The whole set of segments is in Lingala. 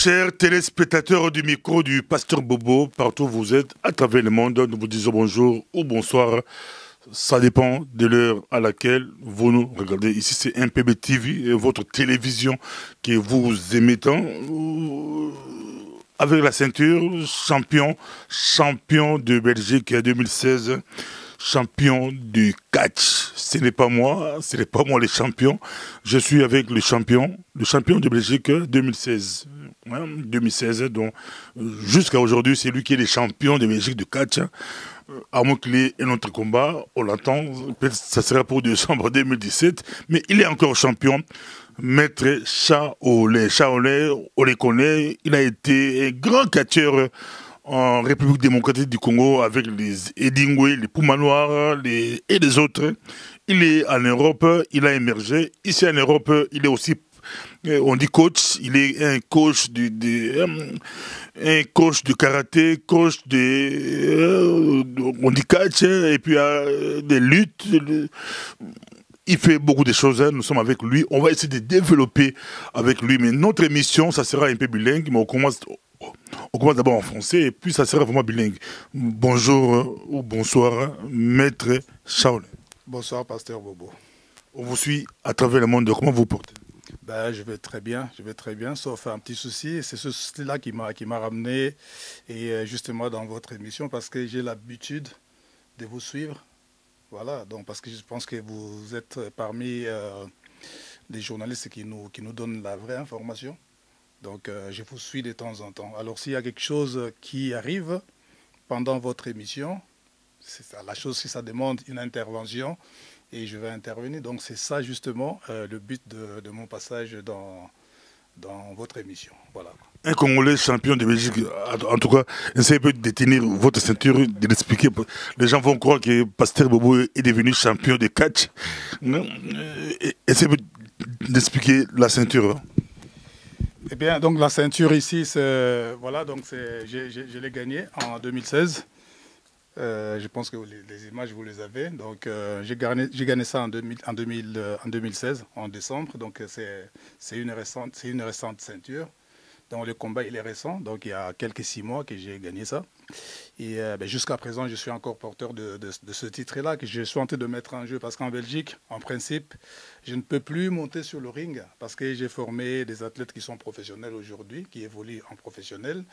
Chers téléspectateurs du micro du Pasteur Bobo, partout où vous êtes, à travers le monde, nous vous disons bonjour ou bonsoir. Ça dépend de l'heure à laquelle vous nous regardez. Ici, c'est MPB TV, votre télévision que vous aimez tant. Avec la ceinture, champion de Belgique 2016, champion du catch. Ce n'est pas moi le champion. Je suis avec le champion de Belgique 2016. 2016, donc jusqu'à aujourd'hui, c'est lui qui est le champion de Belgique de catch. À moins qu'il ait un autre combat, on l'attend, peut-être que ça sera pour décembre 2017, mais il est encore champion. Maître Shaolin. Shaolin, on le connaît, il a été un grand catcheur en République démocratique du Congo avec les Edingwe, les Poumanoirs et les autres. Il est en Europe, il a émergé. Ici en Europe, il est aussi, on dit coach, il est un coach un coach de karaté, coach on dit catch, et puis des luttes. Il fait beaucoup de choses, nous sommes avec lui. On va essayer de développer avec lui, mais notre émission, ça sera un peu bilingue, mais on commence d'abord en français, et puis ça sera vraiment bilingue. Bonjour ou bonsoir, Maître Shaolin. Bonsoir, Pasteur Bobo. On vous suit à travers le monde, comment vous vous portez? Ben, je vais très bien, sauf un petit souci. C'est ce souci-là qui m'a ramené, et justement dans votre émission, parce que j'ai l'habitude de vous suivre. Voilà, donc parce que je pense que vous êtes parmi les journalistes qui nous donnent la vraie information. Donc je vous suis de temps en temps. Alors s'il y a quelque chose qui arrive pendant votre émission, c'est ça, la chose, si ça demande une intervention, et je vais intervenir. Donc c'est ça justement le but de mon passage dans votre émission. Voilà. Un Congolais champion de Belgique, en tout cas, essayez de tenir votre ceinture, de l'expliquer. Les gens vont croire que Pasteur Bobo est devenu champion de catch. Essayez d'expliquer la ceinture. Eh bien, donc la ceinture ici, voilà, donc je l'ai gagnée en 2016. Je pense que les images, vous les avez. Donc, j'ai gagné ça en 2016, en décembre. Donc, c'est une récente ceinture. Donc, le combat, il est récent. Donc, il y a quelques 6 mois que j'ai gagné ça. Et jusqu'à présent, je suis encore porteur de ce titre-là que je suis en train de mettre en jeu. Parce qu'en Belgique, en principe, je ne peux plus monter sur le ring parce que j'ai formé des athlètes qui sont professionnels aujourd'hui, qui évoluent en professionnel.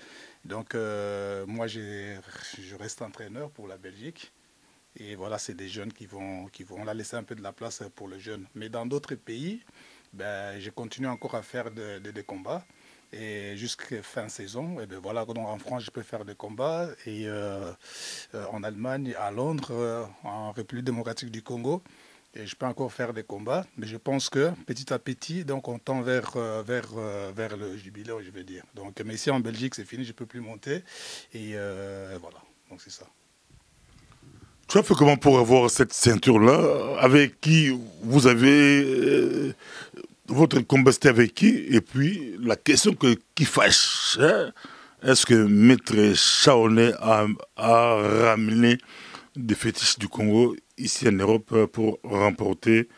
Donc, moi, je reste entraîneur pour la Belgique. Et voilà, c'est des jeunes qui vont la laisser un peu de la place pour les jeunes. Mais dans d'autres pays, ben, je continue encore à faire des combats. Et jusqu'à fin saison, et bien voilà, donc en France, je peux faire des combats. Et en Allemagne, à Londres, en République démocratique du Congo, et je peux encore faire des combats. Mais je pense que petit à petit, donc on tend vers le jubilé, je vais dire. Donc, mais ici en Belgique, c'est fini, je ne peux plus monter. Et voilà, donc c'est ça. Tu as fait comment pour avoir cette ceinture-là? Avec qui vous avez... votre combat, c'était avec qui? Et puis, la question qui fâche, hein? Est-ce que Maître Shaolin a ramené des fétiches du Congo ici en Europe pour remporter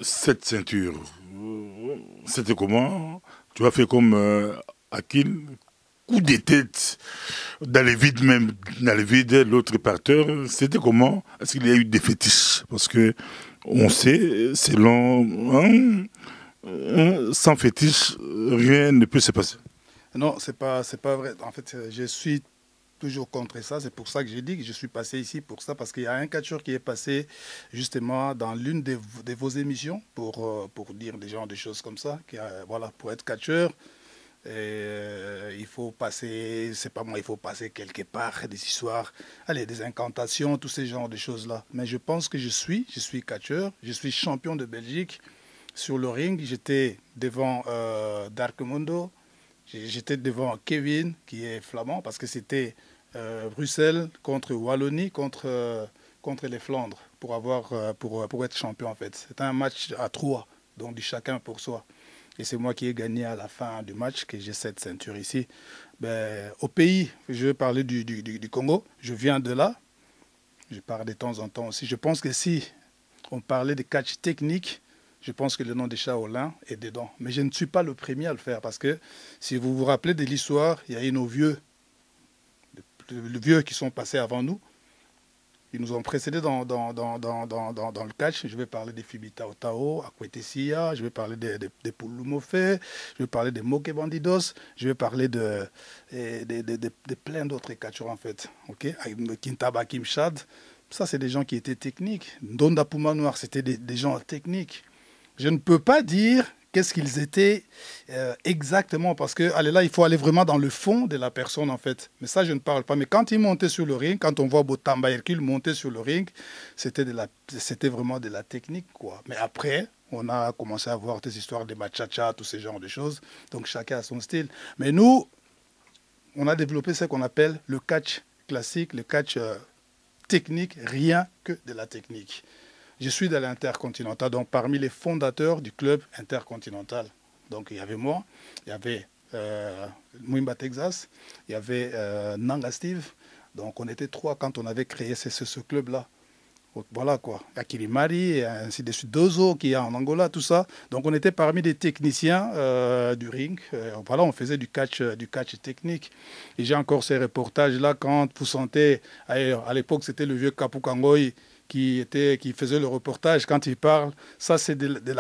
cette ceinture? C'était comment? Tu as fait comme Akil, coup de tête dans le vide même, dans le vide, l'autre parteur. C'était comment? Est-ce qu'il y a eu des fétiches? Parce que on sait, selon sans fétiche, rien ne peut se passer. Non, c'est pas vrai. En fait, je suis toujours contre ça. C'est pour ça que j'ai dit que je suis passé ici pour ça, parce qu'il y a un catcheur qui est passé justement dans l'une de vos émissions pour dire des choses comme ça. Voilà, pour être catcheur, il faut passer, c'est pas moi, il faut passer quelque part, des histoires, allez, des incantations, tous ces genres de choses-là. Mais je pense que je suis catcheur, je suis champion de Belgique. Sur le ring, j'étais devant Darkmondo, j'étais devant Kevin, qui est flamand, parce que c'était Bruxelles contre Wallonie, contre les Flandres, pour être champion en fait. C'était un match à 3, donc du chacun pour soi. Et c'est moi qui ai gagné à la fin du match, que j'ai cette ceinture ici. Ben, au pays, je vais parler du Congo, je viens de là, je parle de temps en temps aussi. Je pense que si on parlait de catch technique, je pense que le nom de Shaolin est dedans. Mais je ne suis pas le premier à le faire parce que si vous vous rappelez de l'histoire, il y a eu nos vieux, les vieux qui sont passés avant nous. Ils nous ont précédés dans le catch. Je vais parler des Fibita Otao, Akwetesiya, je vais parler des Pulumofe, je vais parler des Moke Bandidos, je vais parler de plein d'autres catcheurs en fait. Okay? Kintaba Kimshad, ça c'est des gens qui étaient techniques. Ndonda Puma Noir, c'était des gens techniques. Je ne peux pas dire qu'est-ce qu'ils étaient exactement, parce que allez, là, il faut aller vraiment dans le fond de la personne, en fait. Mais ça, je ne parle pas. Mais quand ils montaient sur le ring, quand on voit Botamba Hercule monter sur le ring, c'était vraiment de la technique, quoi. Mais après, on a commencé à voir des histoires de machacha, tous ces genres de choses. Donc, chacun a son style. Mais nous, on a développé ce qu'on appelle le catch classique, le catch technique, rien que de la technique. Je suis de l'Intercontinental, donc parmi les fondateurs du club Intercontinental. Donc il y avait moi, il y avait Mwimba Texas, il y avait Nanga Steve. Donc on était 3 quand on avait créé ce club-là. Voilà quoi. Akilimari, et ainsi de suite. Dozo qui est en Angola, tout ça. Donc on était parmi des techniciens du ring. Voilà, on faisait du catch technique. Et j'ai encore ces reportages-là quand vous sentez, à l'époque c'était le vieux Kapu Kangoy qui faisait le reportage, quand il parle, ça c'est de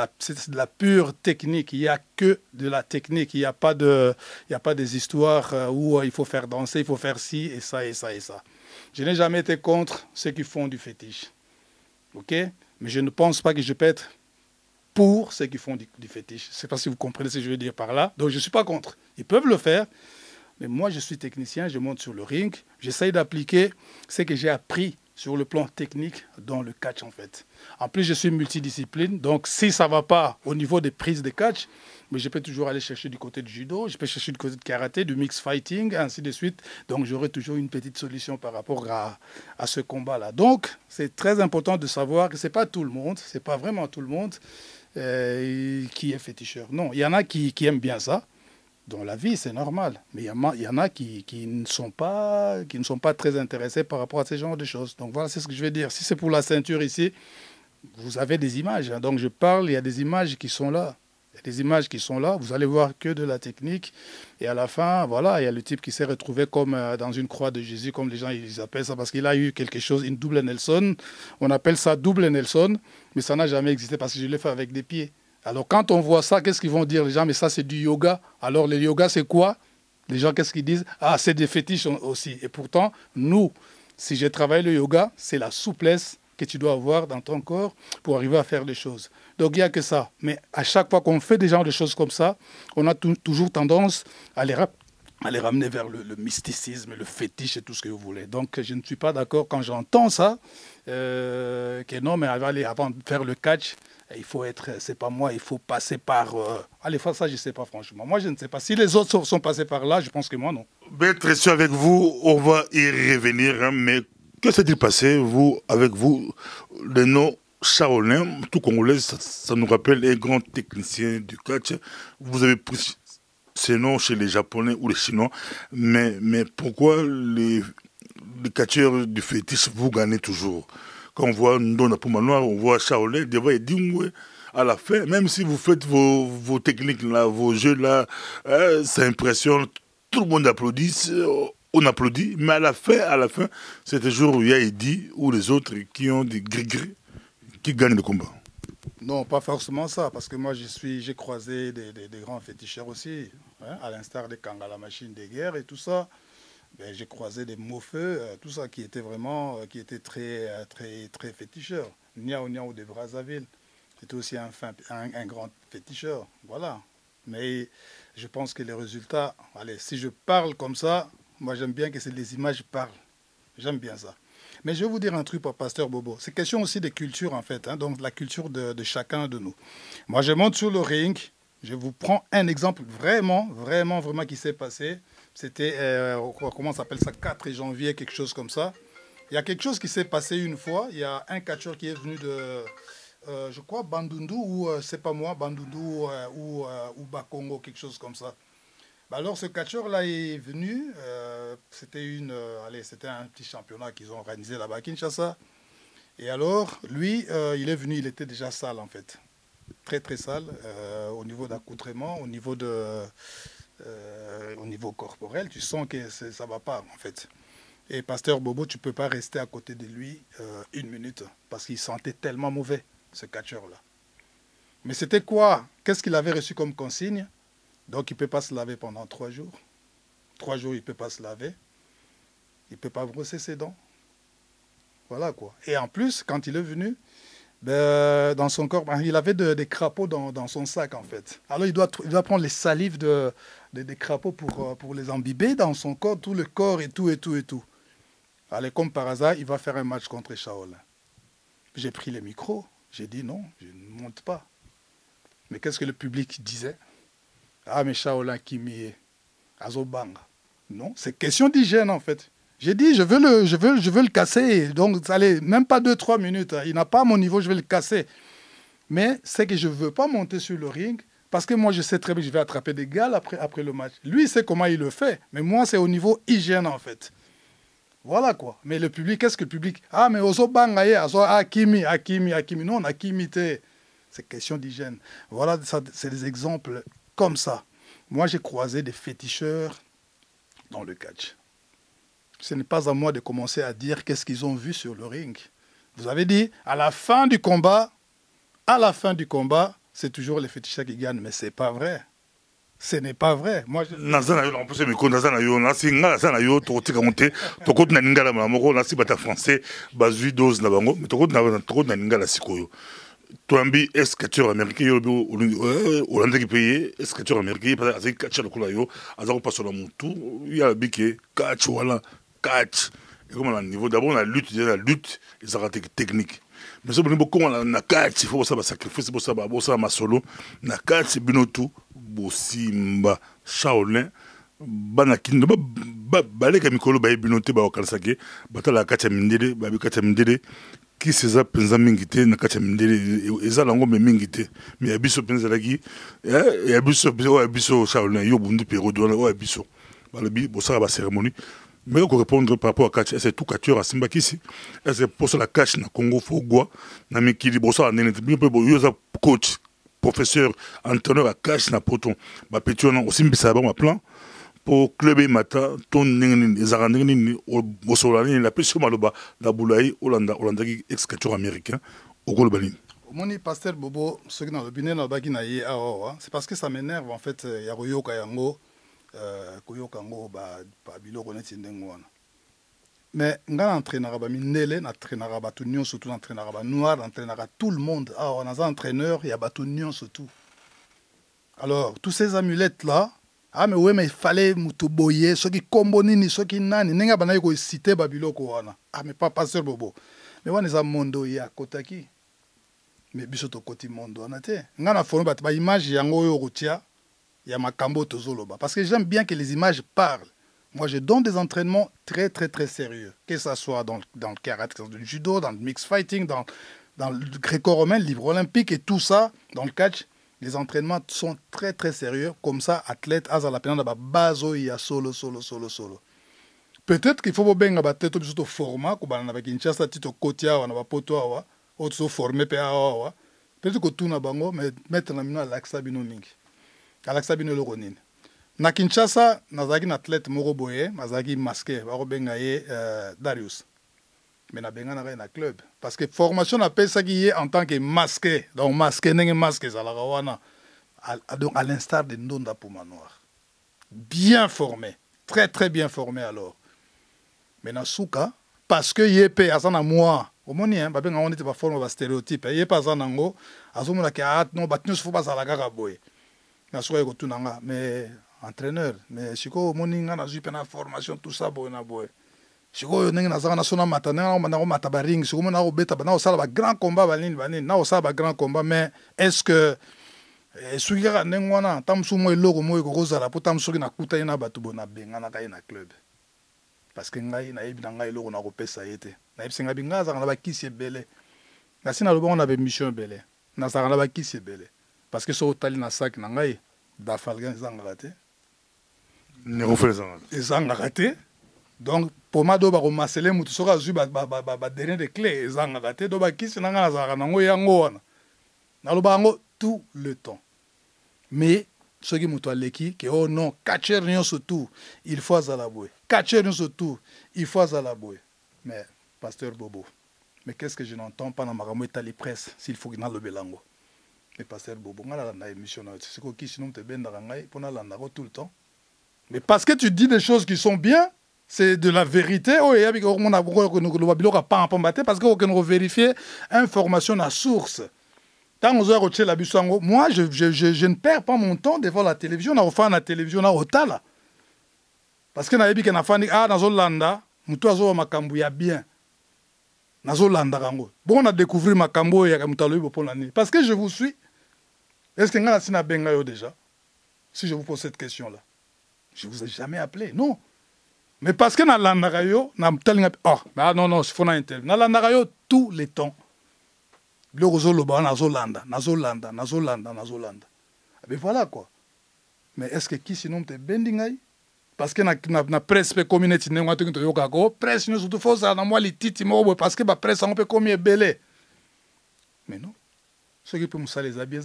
la pure technique. Il n'y a que de la technique. Il n'y a pas des histoires où il faut faire danser, il faut faire ci et ça et ça et ça. Je n'ai jamais été contre ceux qui font du fétiche. Ok? Mais je ne pense pas que je peux être pour ceux qui font du fétiche. Je ne sais pas si vous comprenez ce que je veux dire par là. Donc je ne suis pas contre. Ils peuvent le faire. Mais moi, je suis technicien, je monte sur le ring. J'essaye d'appliquer ce que j'ai appris sur le plan technique dans le catch en fait. En plus, je suis multidiscipline, donc si ça ne va pas au niveau des prises de catch, mais je peux toujours aller chercher du côté du judo, je peux chercher du côté de karaté, du mix fighting, ainsi de suite. Donc j'aurai toujours une petite solution par rapport à ce combat-là. Donc c'est très important de savoir que ce n'est pas tout le monde, ce n'est pas vraiment tout le monde qui est féticheur. Non, il y en a qui aiment bien ça. Dans la vie, c'est normal. Mais il y en a qui ne sont pas très intéressés par rapport à ce genre de choses. Donc voilà, c'est ce que je vais dire. Si c'est pour la ceinture ici, vous avez des images. Hein. Donc je parle, il y a des images qui sont là. Il y a des images qui sont là. Vous allez voir que de la technique. Et à la fin, voilà, il y a le type qui s'est retrouvé comme dans une croix de Jésus, comme les gens ils appellent ça, parce qu'il a eu quelque chose, une double Nelson. On appelle ça double Nelson, mais ça n'a jamais existé parce que je l'ai fait avec des pieds. Alors, quand on voit ça, qu'est-ce qu'ils vont dire les gens? Mais ça, c'est du yoga. Alors, le yoga, c'est quoi? Les gens, qu'est-ce qu'ils disent? Ah, c'est des fétiches aussi. Et pourtant, nous, si j'ai travaillé le yoga, c'est la souplesse que tu dois avoir dans ton corps pour arriver à faire des choses. Donc, il n'y a que ça. Mais à chaque fois qu'on fait des genres de choses comme ça, on a toujours tendance à les ramener vers le mysticisme, le fétiche et tout ce que vous voulez. Donc, je ne suis pas d'accord quand j'entends ça, que non, mais avant de faire le catch, il faut être, c'est pas moi, il faut passer par... Allez, ça, je ne sais pas franchement. Moi, je ne sais pas. Si les autres sont passés par là, je pense que moi, non. Ben, très sûr avec vous, on va y revenir, hein, mais que s'est-il passé, avec vous, le nom Shaolin, tout congolais, ça nous rappelle un grand technicien du catch. Vous avez pris ces noms chez les Japonais ou les Chinois, mais pourquoi les catcheurs du fétiche, vous gagnez toujours? Quand on voit Ndonda Puma Noir, on voit Shaolin, des fois, il dit à la fin, même si vous faites vos techniques là, vos jeux là, ça impressionne, tout le monde applaudit, on applaudit, mais à la fin, c'est toujours Yaidi ou les autres qui ont des gris-gris qui gagnent le combat. Non, pas forcément ça, parce que moi j'ai croisé des grands féticheurs aussi, hein, à l'instar des Kanga, la machine des guerres et tout ça. Ben, j'ai croisé des Mofeux, tout ça qui était vraiment, qui était très féticheur. Niao Niao de Brazzaville, c'était aussi un grand féticheur, voilà. Mais je pense que les résultats, allez, si je parle comme ça, moi j'aime bien que les images parlent, j'aime bien ça. Mais je vais vous dire un truc, Pasteur Bobo. C'est question aussi de culture, en fait, hein, donc la culture de chacun de nous. Moi, je monte sur le ring, je vous prends un exemple vraiment qui s'est passé. C'était, comment ça s'appelle ça, 4 janvier, quelque chose comme ça. Il y a quelque chose qui s'est passé une fois. Il y a un catcheur qui est venu de, je crois, Bandundu, ou c'est pas moi, Bandundu ou Bakongo, quelque chose comme ça. Alors ce catcheur-là est venu, c'était un petit championnat qu'ils ont organisé là-bas à Kinshasa. Et alors, lui, il est venu, il était déjà sale en fait. très très sale au niveau d'accoutrement, au niveau corporel. Tu sens que ça va pas en fait. Et Pasteur Bobo, tu peux pas rester à côté de lui 1 minute parce qu'il sentait tellement mauvais, ce catcheur-là. Mais c'était quoi? Qu'est-ce qu'il avait reçu comme consigne? Donc il ne peut pas se laver pendant 3 jours. 3 jours, il ne peut pas se laver. Il ne peut pas brosser ses dents. Voilà quoi. Et en plus, quand il est venu, dans son corps, il avait des crapauds dans son sac en fait. Alors il doit prendre les salives des crapauds pour les imbiber dans son corps, tout le corps et tout. Allez, comme par hasard, il va faire un match contre Shaolin. J'ai pris le micro, j'ai dit non, je ne monte pas. Mais qu'est-ce que le public disait? Ah, mais Shaolin Kimi, Azobanga. Non, c'est question d'hygiène en fait. J'ai dit, je veux le casser. Donc, allez, même pas 2-3 minutes. Il n'a pas à mon niveau, je vais le casser. Mais c'est que je ne veux pas monter sur le ring parce que moi, je sais très bien que je vais attraper des gars après le match. Lui, il sait comment il le fait. Mais moi, c'est au niveau hygiène en fait. Voilà quoi. Mais le public, qu'est-ce que le public? Ah, mais Azobanga, Akimi. Non, on a Akimi. C'est question d'hygiène. Voilà, c'est des exemples comme ça. Moi, j'ai croisé des féticheurs dans le catch. Ce n'est pas à moi de commencer à dire qu'est-ce qu'ils ont vu sur le ring. Vous avez dit, à la fin du combat, c'est toujours les féticheurs qui gagnent. Mais ce n'est pas vrai. Ce n'est pas vrai. Moi, je... Toambi est catcheur américain hollandais qui paye est catcheur américain parce que catcheur le yo azako pas sur la moto il y a biqué catch voilà catch et comme à niveau d'abord la lutte les arrêts techniques mais ça beaucoup on a catch il faut ça sacrifice pour ça ma solo na catch binotu bosimba Shaolin bana kindo baleka mikolo ba binote ba okalasake batala catch mindele ba catch mindele qui seza penza mingité na kati mindele ezala ngo me mingité mais abiso penza laki et abiso Shaolin yo bundu pero do na abiso balobi bosala ba cérémonie mais ko répondre par rapport à catch c'est tout catcheur à Simba kisi c'est pour ça la catch na Congo fogwa na mikili bosala nene peu yo za coach professeur entraîneur à catch na poton ba petio na osimbisa ba ma plan pour club mata ton les arandini au solani la pression maloba la boulaye Hollanda qui ex-catcheur américain au Golbalin. Moni Pasteur Bobo ce qui dans le binet na bagi na ye c'est parce que ça m'énerve en fait ya koyoka yango koyokango ba biloko neti ndengwana. Mais nga entraîneur ba minele na entraîneur ba tout nyonso tout entraîneur ba noir entraîneur tout le monde on a un entraîneur il y a ba tout nyonso tout. Alors tous ces amulettes là. Ah mais ouais mais il fallait mutuboyer ceux qui kombonini ceux qui nani nenga bana ko citer babiloko wana ah mais pas Pasteur Bobo mais wana za mondo ya kotaki mais biso to koti mondo wana te nga na fono ba image yango yo rotia ya makambo tozoloba parce que j'aime bien que les images parlent. Moi je donne des entraînements très très très sérieux que ça soit dans le karaté dans le judo dans le mix fighting dans le gréco-romain le livre olympique et tout ça dans le catch. Les entraînements sont très très sérieux. Comme ça, athlète, à la peine de base, il y a solo. Peut-être qu'il faut bien que tu aies un format, comme on a avec Kinshasa, tu as Kotia, on a Poto, ou tu as formé PA. Peut-être que tu as bango, mais mettre la mine à l'Axabino Ming. À l'Axabino Loronin. Na Kinshasa, on a un athlète Moroboye, on a un masqué, on a un Darius. Mais on a un club. Parce que formation, on appelle ça qui est en tant que masqué. Donc, masqué, n'est pas masqué, ça donc, à l'instar de Ndonda Puma Noir. Bien formé. Très, très bien formé alors. Mais dans Souka, parce que Yépe, à ça, moi, au moins, on était pas formé à stéréotype. Yépe, à ça, nango, à ce moment-là, non, il faut pas ça la garaboye. Mais entraîneur, mais si on a une formation, tout ça, boy. Sikoyo ndenge nazaka na sona mata ndenge mata ba ring sikoyo na obeta na osala ba grand combat banini na osala ba grand combat mais est-ce que suki ka ndenge wana tamsu mo eloko mo ekozala po tamsu na kuta ina batu bona bengana ka ina club parce que ngai na yebi na ngai eloko na kopesa yete na yebi singa binga za na ba kisi ebele na sina lobo na be mission ebele na za na ba kisi ebele parce que so tali na sac na ngai da falgan zanga raté ne refais zanga raté. Donc, pour moi, je vais ramasser les moutons, je vais dernier des clés, je vais ramasser, je vais kisi nanga za na ngo yango wana. Na loba ngo tout le temps. Mais ceux qui m'ont dit que oh non, catcher rien sur tout, il faut à la bouée. Catcher rien sur tout, il faut à la bouée. Mais, pasteur Bobo, mais qu'est-ce que je n'entends pas dans ma ramouette presse s'il faut qu'il y ait le belango? Mais pasteur Bobo, on a la émission, c'est ce qui sinon te ben pour la tout le temps. Mais parce que tu dis des choses qui sont bien, c'est de la vérité. Oh, et avec on a pas parce que on vérifier information à source. Moi, je ne perds pas mon temps devant la télévision. On a la télévision au tala. Parce que na na fani ah na Zolanda, mutu azo makambu ya bien. Na Zolanda rango. Bon on a découvert makambu ya mutalo ibo pour l'année. Parce que je vous suis. Est-ce que ngana sina benga yo déjà? Si je vous pose cette question là. Je vous ai jamais appelé. Non. Mais parce que na landa yo na mtalinga oh, bah non non, il faut na interview. Na landa yo tous les temps. Le Zoloba na Zolanda, na Zolanda, na Zolanda, na Zolanda. Mais voilà quoi. Mais est-ce que qui sinon te bendingai? Parce que na presse pe community ne ngatu to yoka ko presse nous surtout faut ça na moi les titi mo parce que ba presse on peut combien belé. Mais non. Ce qui peut me saler ça bien.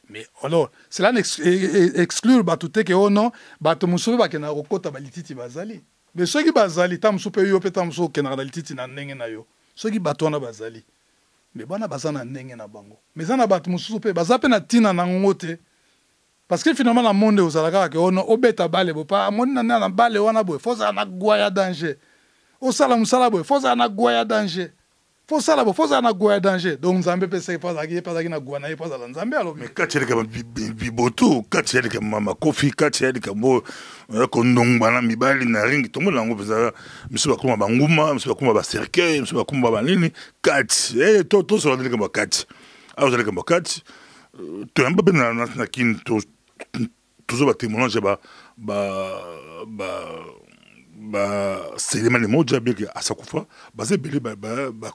Mais alors cela exclut ba tout que oh non, ba to musubi ba kena okota ba lititi bazali. Mais ceux qui bazali tam super yo pe tam so kena na lititi na ndenge na yo. Ceux qui batona bazali. Mais bana bazana ndenge na bango. Mais ça na bat mususu pe bazape na tina na ngote. Parce que finalement la monde aux alaka que on obeta bale bo pa mon na bale wana boy faut ça na goya danger. O sala musala boy faut ça na goya danger. Faut ça la bo faut ça na goya danger. Donc nzambe pe c'est pas ça na goya na pas ça nzambe alors mais katchele ka biboto katchele ka mama kofi katchele ka mo kondongba na mibali na ring to mo lango peza miso ba kuma banguma miso ba kuma ba cercueil miso ba kuma ba nini katch to so la ka katch a vous allez ka katch to yamba pe na kin to toujours ba témoignage c'est les mots déjà bien que à Sakufa basé belé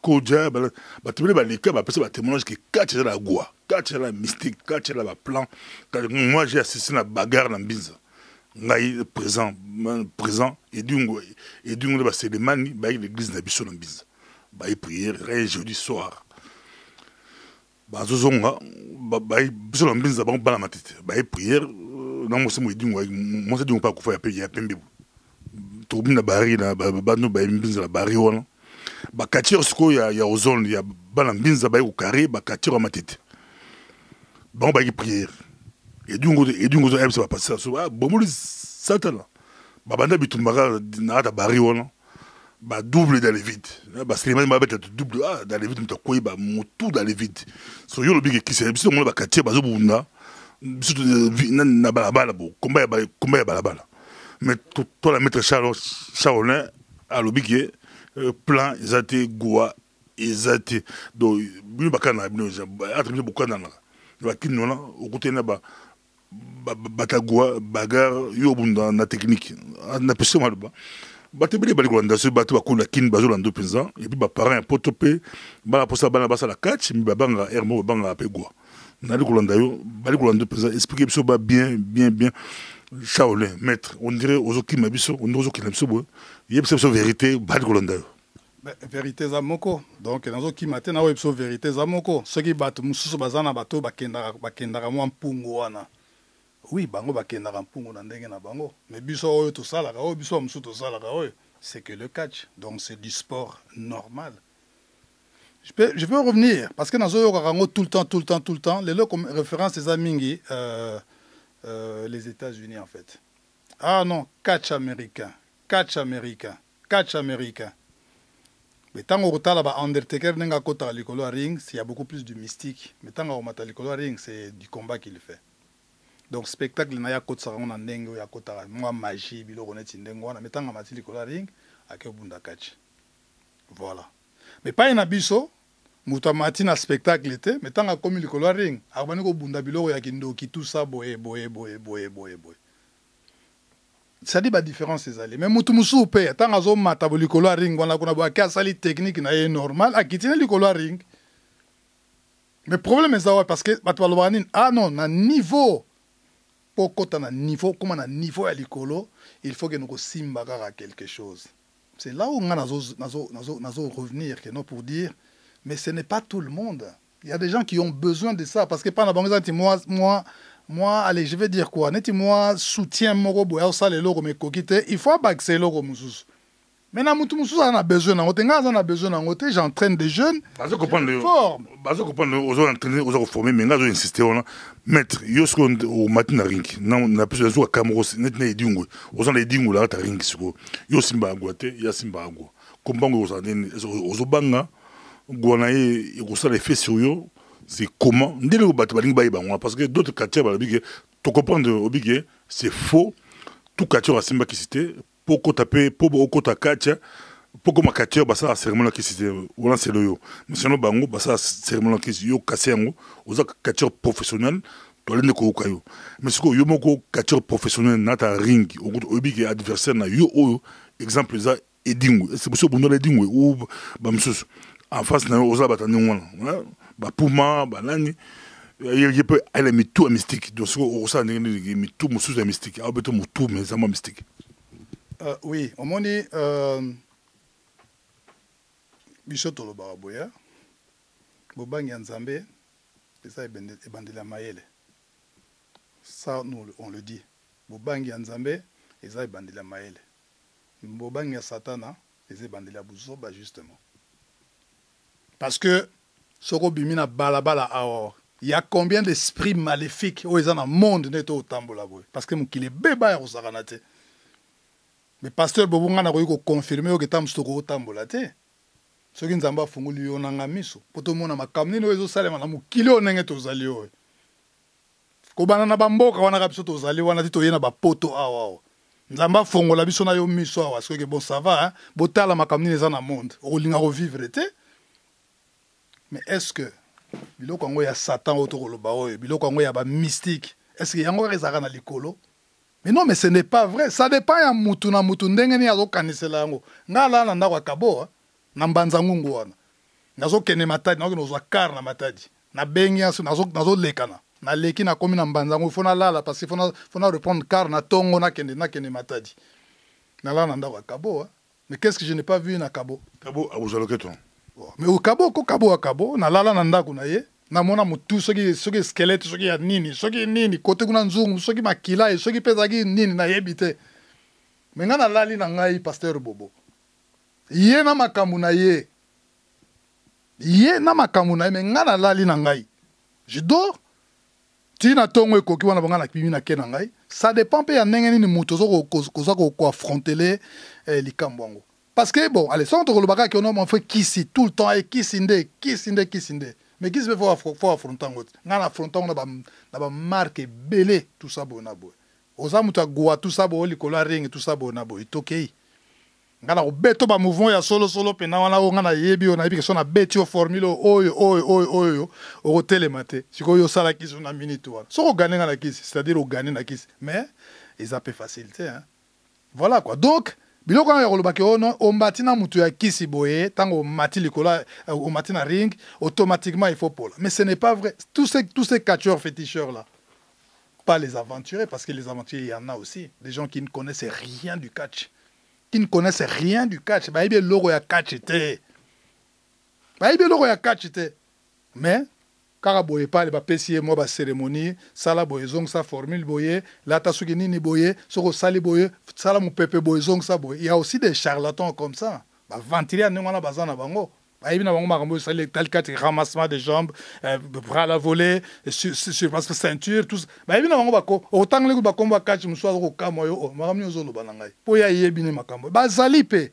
koja tebele ba leka ba pesa ba témoignage que katch la goa katch la mystique katch la plan moi j'ai assisté à la bagarre dans Mbinza ngai présent et dungo ba c'est les mani ba l'église na biso na Mbinza ba prière jeudi soir ba zozonga ba biso na Mbinza ba bala matete ba prière na mo se mo dungo mo se dungo pas kufa ya pembe tobi na bari na bano ba Mbinza la bari wana ba katir siko ya ozone ya bana Mbinza ba ko carré ba katir ma tête bon ba prière et dungo zo ebse ba passer so ba bomuli satana ba banda bitumaka na ta bari wana ba double dans les vides ba Slimane ba beta double dans les vides mta koyi ba motu dans les vides so yo lobi ki c'est biso mo ba katir ba zo bunda biso na balabala bo komba ya balabala. Mais toi la maître Charolin à l'obligé plan ils ont été goa ils ont été donc bien bakana bien attribué beaucoup dans la kinona au côté na ba batagua bagarre yo bunda na technique na pese mal ba te bele bali kolanda so ba to bakula kin bazo lando penza et puis ba parents potopé ba posa bana basa la catch mi babanga hermo banga pe goa na kolanda yo bali kolando penza expliquer biso ba bien Shaolin, maître, on dirait aux autres qui m'habitent, on dirait aux autres qui m'habitent, il y a une vérité, bad Golanda. Vérité Zamoko. Donc, dans autres qui m'attendent, il y a une vérité Zamoko. Ceux qui battent, Moussou Bazana Bato, Bakendara Mpunguana. Oui, Bango Bakendara Mpungu Nandengena Bango. Mais Bisso, tout ça, Bisso, Moussou, tout ça, c'est que le catch. Donc, c'est du sport normal. Je peux revenir, parce que dans Zoyo tout le temps, les lots comme référence, c'est Zamingi. Les États-Unis en fait. Ah non, catch américain. Mais tant qu'on retard là-bas, Undertaker n'a pas l'école ring, il y a beaucoup plus de mystique. Mais tant qu'on a l'école ring, c'est du combat qu'il fait. Donc spectacle, il y a côté ça, on a nengo, il y a côté moi magie, bilo on est nengo, mais tant qu'on a l'école ring, à quel bunda catch. Voilà. Mais pas un abisso. Muta matina spectacle était mais tant que comme le coloring abani ko bunda biloko ya kindoki tout ça boye ça dit ba différence c'est allé mais mutu musu pe tant azo mata bo coloring wana kuna ba ka sali technique na est normal akitina le coloring mais problème est ça parce que bato balobani ah non na niveau pokota na niveau comment na niveau ya likolo il faut que nous simba kaka quelque chose c'est là où on a nazo revenir que non pour dire. Mais ce n'est pas tout le monde. Il y a des gens qui ont besoin de ça. Parce que pendant moi, allez, je vais dire quoi? Moi, soutien mon ça les logos, mais coquité. Il faut pas que c'est logos, moussous. Maintenant, on a besoin d'un j'entraîne des jeunes. Parce que comprendre aux autres entraînés, aux autres formés, mais là, j'ai insisté, maître, yo ce qu'on au matin à ring, on a plus de à Cameroun, net né dingo, aux les dingo là, à ring, yo simba aguate, ya simba agua. Combango aux obanga, guanaye, et ça les fait sur yo, c'est comment, dès le battre baling baïba, parce que d'autres quartiers, tu comprends, c'est faux, tout quartier à simba qui c'était. Poko taper pobo okota kacha poko makatia basa cérémonie qui c'était wala c'est le yo mais sinon bango basa cérémonie qui yo kasengo oza katia professionnel to lende ko kayo mais siko yo moko katia professionnel nata ring obi adversaire na yo oyo exemple za edingo c'est pour ça bondo edingo ou bamsusu en face na oza batani wana ba puma ba nani il peut aller mitou mystique donc siko oza ngi mitou mususu mystique a beto mutou mais ça mystique. Oui, au moins dit Bichoto lo baraboya Bobangi Nzambe et ça est bandila maele. Ça nous on le dit. Bobangi Nzambe et ça est bandila maele. Bobangi Satana et ça est bandila buzoba justement. Parce que soko bimina balabala aor. Il y a combien d'esprits maléfiques où ils ont un monde neto au tambola boy parce que mon kile beba ya rosaranate. Mais pasteur Bobo ngana ko confirmer que tam stoko tambola te. Soki nzamba funguli yo nanga miso. Poto mona makamni no ezo salema na mukili onenge tozali yo. Ko bana na bamboka wana ka biso tozali wana ti toyena ba poto awa. Nzamba fungola biso na yo miso awa parce que bon ça va hein. Botala makamni eza na monde. O linga ko vivre te. Mais est-ce que biloko ngo ya Satan otokoloba oyo biloko ngo ya ba mystique est-ce que yango ezaka na likolo? Mais non, mais ce n'est pas vrai. Ça dépend ya mutu na mutu ndenge ni azokanisela yango. Nga la na ndako kabo na mbanza ngungu wana. Nazo kene matadi, nazo nozo kar na matadi. Na bengi aso nazo lekana. Na leki na komi na mbanza ngungu fona lala parce que fona reprendre car na tongo na kene matadi. Na la na ndako kabo. Mais qu'est-ce que je n'ai pas vu na kabo? Kabo a bozaloketo. Mais au kabo ko kabo na lala na ndako na ye. Na mona mutu soki squelette soki ya nini soki nini kote kuna nzungu soki makila soki pezaki nini na yebite menga na lali na ngai pasteur Bobo ye na makambu na ye menga na lali na ngai je dors tina tongo ekoki wana banga na kimi na ke na ngai ça dépend pe ya ndenge nini mutu zo ko affronter likambo yango parce que bon allez sans te kolobaka ke on fait kisi tout le temps et kisinde. Mais qui se fait faut affronter ngana affronter on na ba marque belé tout ça bona boy oza muta goa tout ça bo likolo ring tout ça bona boy itokei ngana ko beto ba mouvement ya solo pena wana o ngana yebi on a bi que son na beti o formule oyo o telemate siko yo sala kiso na minute wana so ko gagner na kisi c'est-à-dire o gagner na kisi mais ils a peu facilité hein voilà quoi donc biloko ya kolobaki ono ombati na mutu ya kisi boye tango mati likola o mati na ring automatiquement il faut pola mais ce n'est pas vrai tous ces catcheurs féticheurs là pas les aventuriers parce que les aventuriers il y en a aussi des gens qui ne connaissent rien du catch ba ibe logo ya catch te mais kaka boye pale ba pesi mo ba cérémonie sala boye zong sa formule boye lata suki nini boye soko sali boye sala mu pepe boye zong sa boye il y a aussi des charlatans comme ça ba ventilia nengona bazana bango ba ibina bango makambo sali tel kat ramassement des jambes bras à la volée sur parce que ceinture tout ba ibina bango bako otangle ku bakomba catch muswa ko kamo yo makamni ozolo banangai po ya yebine makambo ba zali pe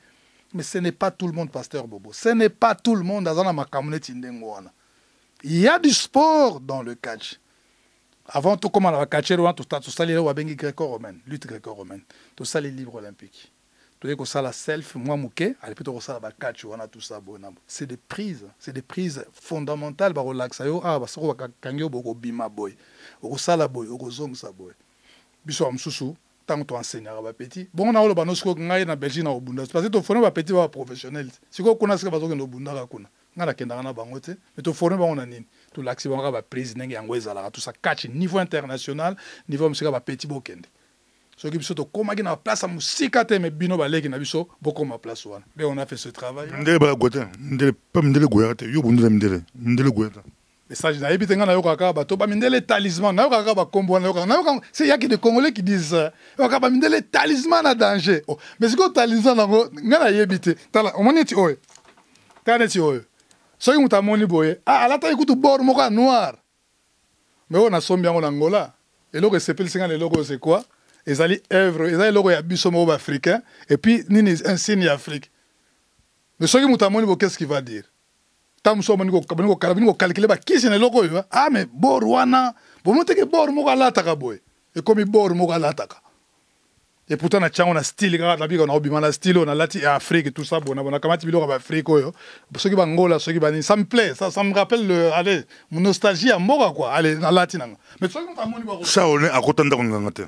mais ce n'est pas tout le monde pasteur Bobo ce n'est pas tout le monde azana makamne tindengo wana. Il y a du sport dans le catch. Avant tout, comme on a catché, tout ça, les wabengi gréco-romaine, lutte gréco-romaine, tout ça, les livres olympiques. Tout ça, la self, moi, mouké, allez plutôt ça, la catch, on a tout ça, c'est des prises fondamentales, pour relaxer. Ah, parce que kangyo boko bima boy, oko sala boy, oko zong sa boy. Biso amsusu, tant que tu enseignes à petit. Bon, on a le banosco ngai na Belgique na obunda. Parce que tu fais un petit professionnel. Si vous connaissez pas que no bunda kuna. Ngala kenda na bango te mais to former bango na nini to l'axi bango ba président yango ezala tout ça catch niveau international niveau musika ba petit bokende so ki biso to koma ki na place musika te mais bino ba leki na biso boko ma place wana mais on a fait ce travail ndele ba gote ndele pas ndele goyate yo bundele ndele goyata message na yebi tenga na yokaka bato ba mindele talisman na yokaka ba kombo na yokaka c'est yaki de Congolais qui disent ça yokaka ba mindele talisman na danger oh mais c'est quoi talisman nango ngana yebi te tala omoni ti oyo tane ti oyo soki muta moni boye alata ikutu bord moko noir mais on a sombi yango na Angola eloko sepeli singa eloko c'est quoi ezali œuvre ezali eloko ya biso moko ba africain et puis nini un signe afrique mais soki muta moni bo qu'est-ce qu'il va dire tamso moni ko calculer ba kisi na eloko yo mais bord wana bo moteke bord moko alataka boye et comme bord moko alataka et pourtant na tchango na style kaka na biko na obima na style on a lati Afrique tout ça bon na kamati biloko ba Afrique oyo soki ba ngola soki ba ni ça me plaît ça me rappelle allez mon nostalgie à moko quoi allez na lati nanga mais soki muta moni ba ça on est à côté nganga te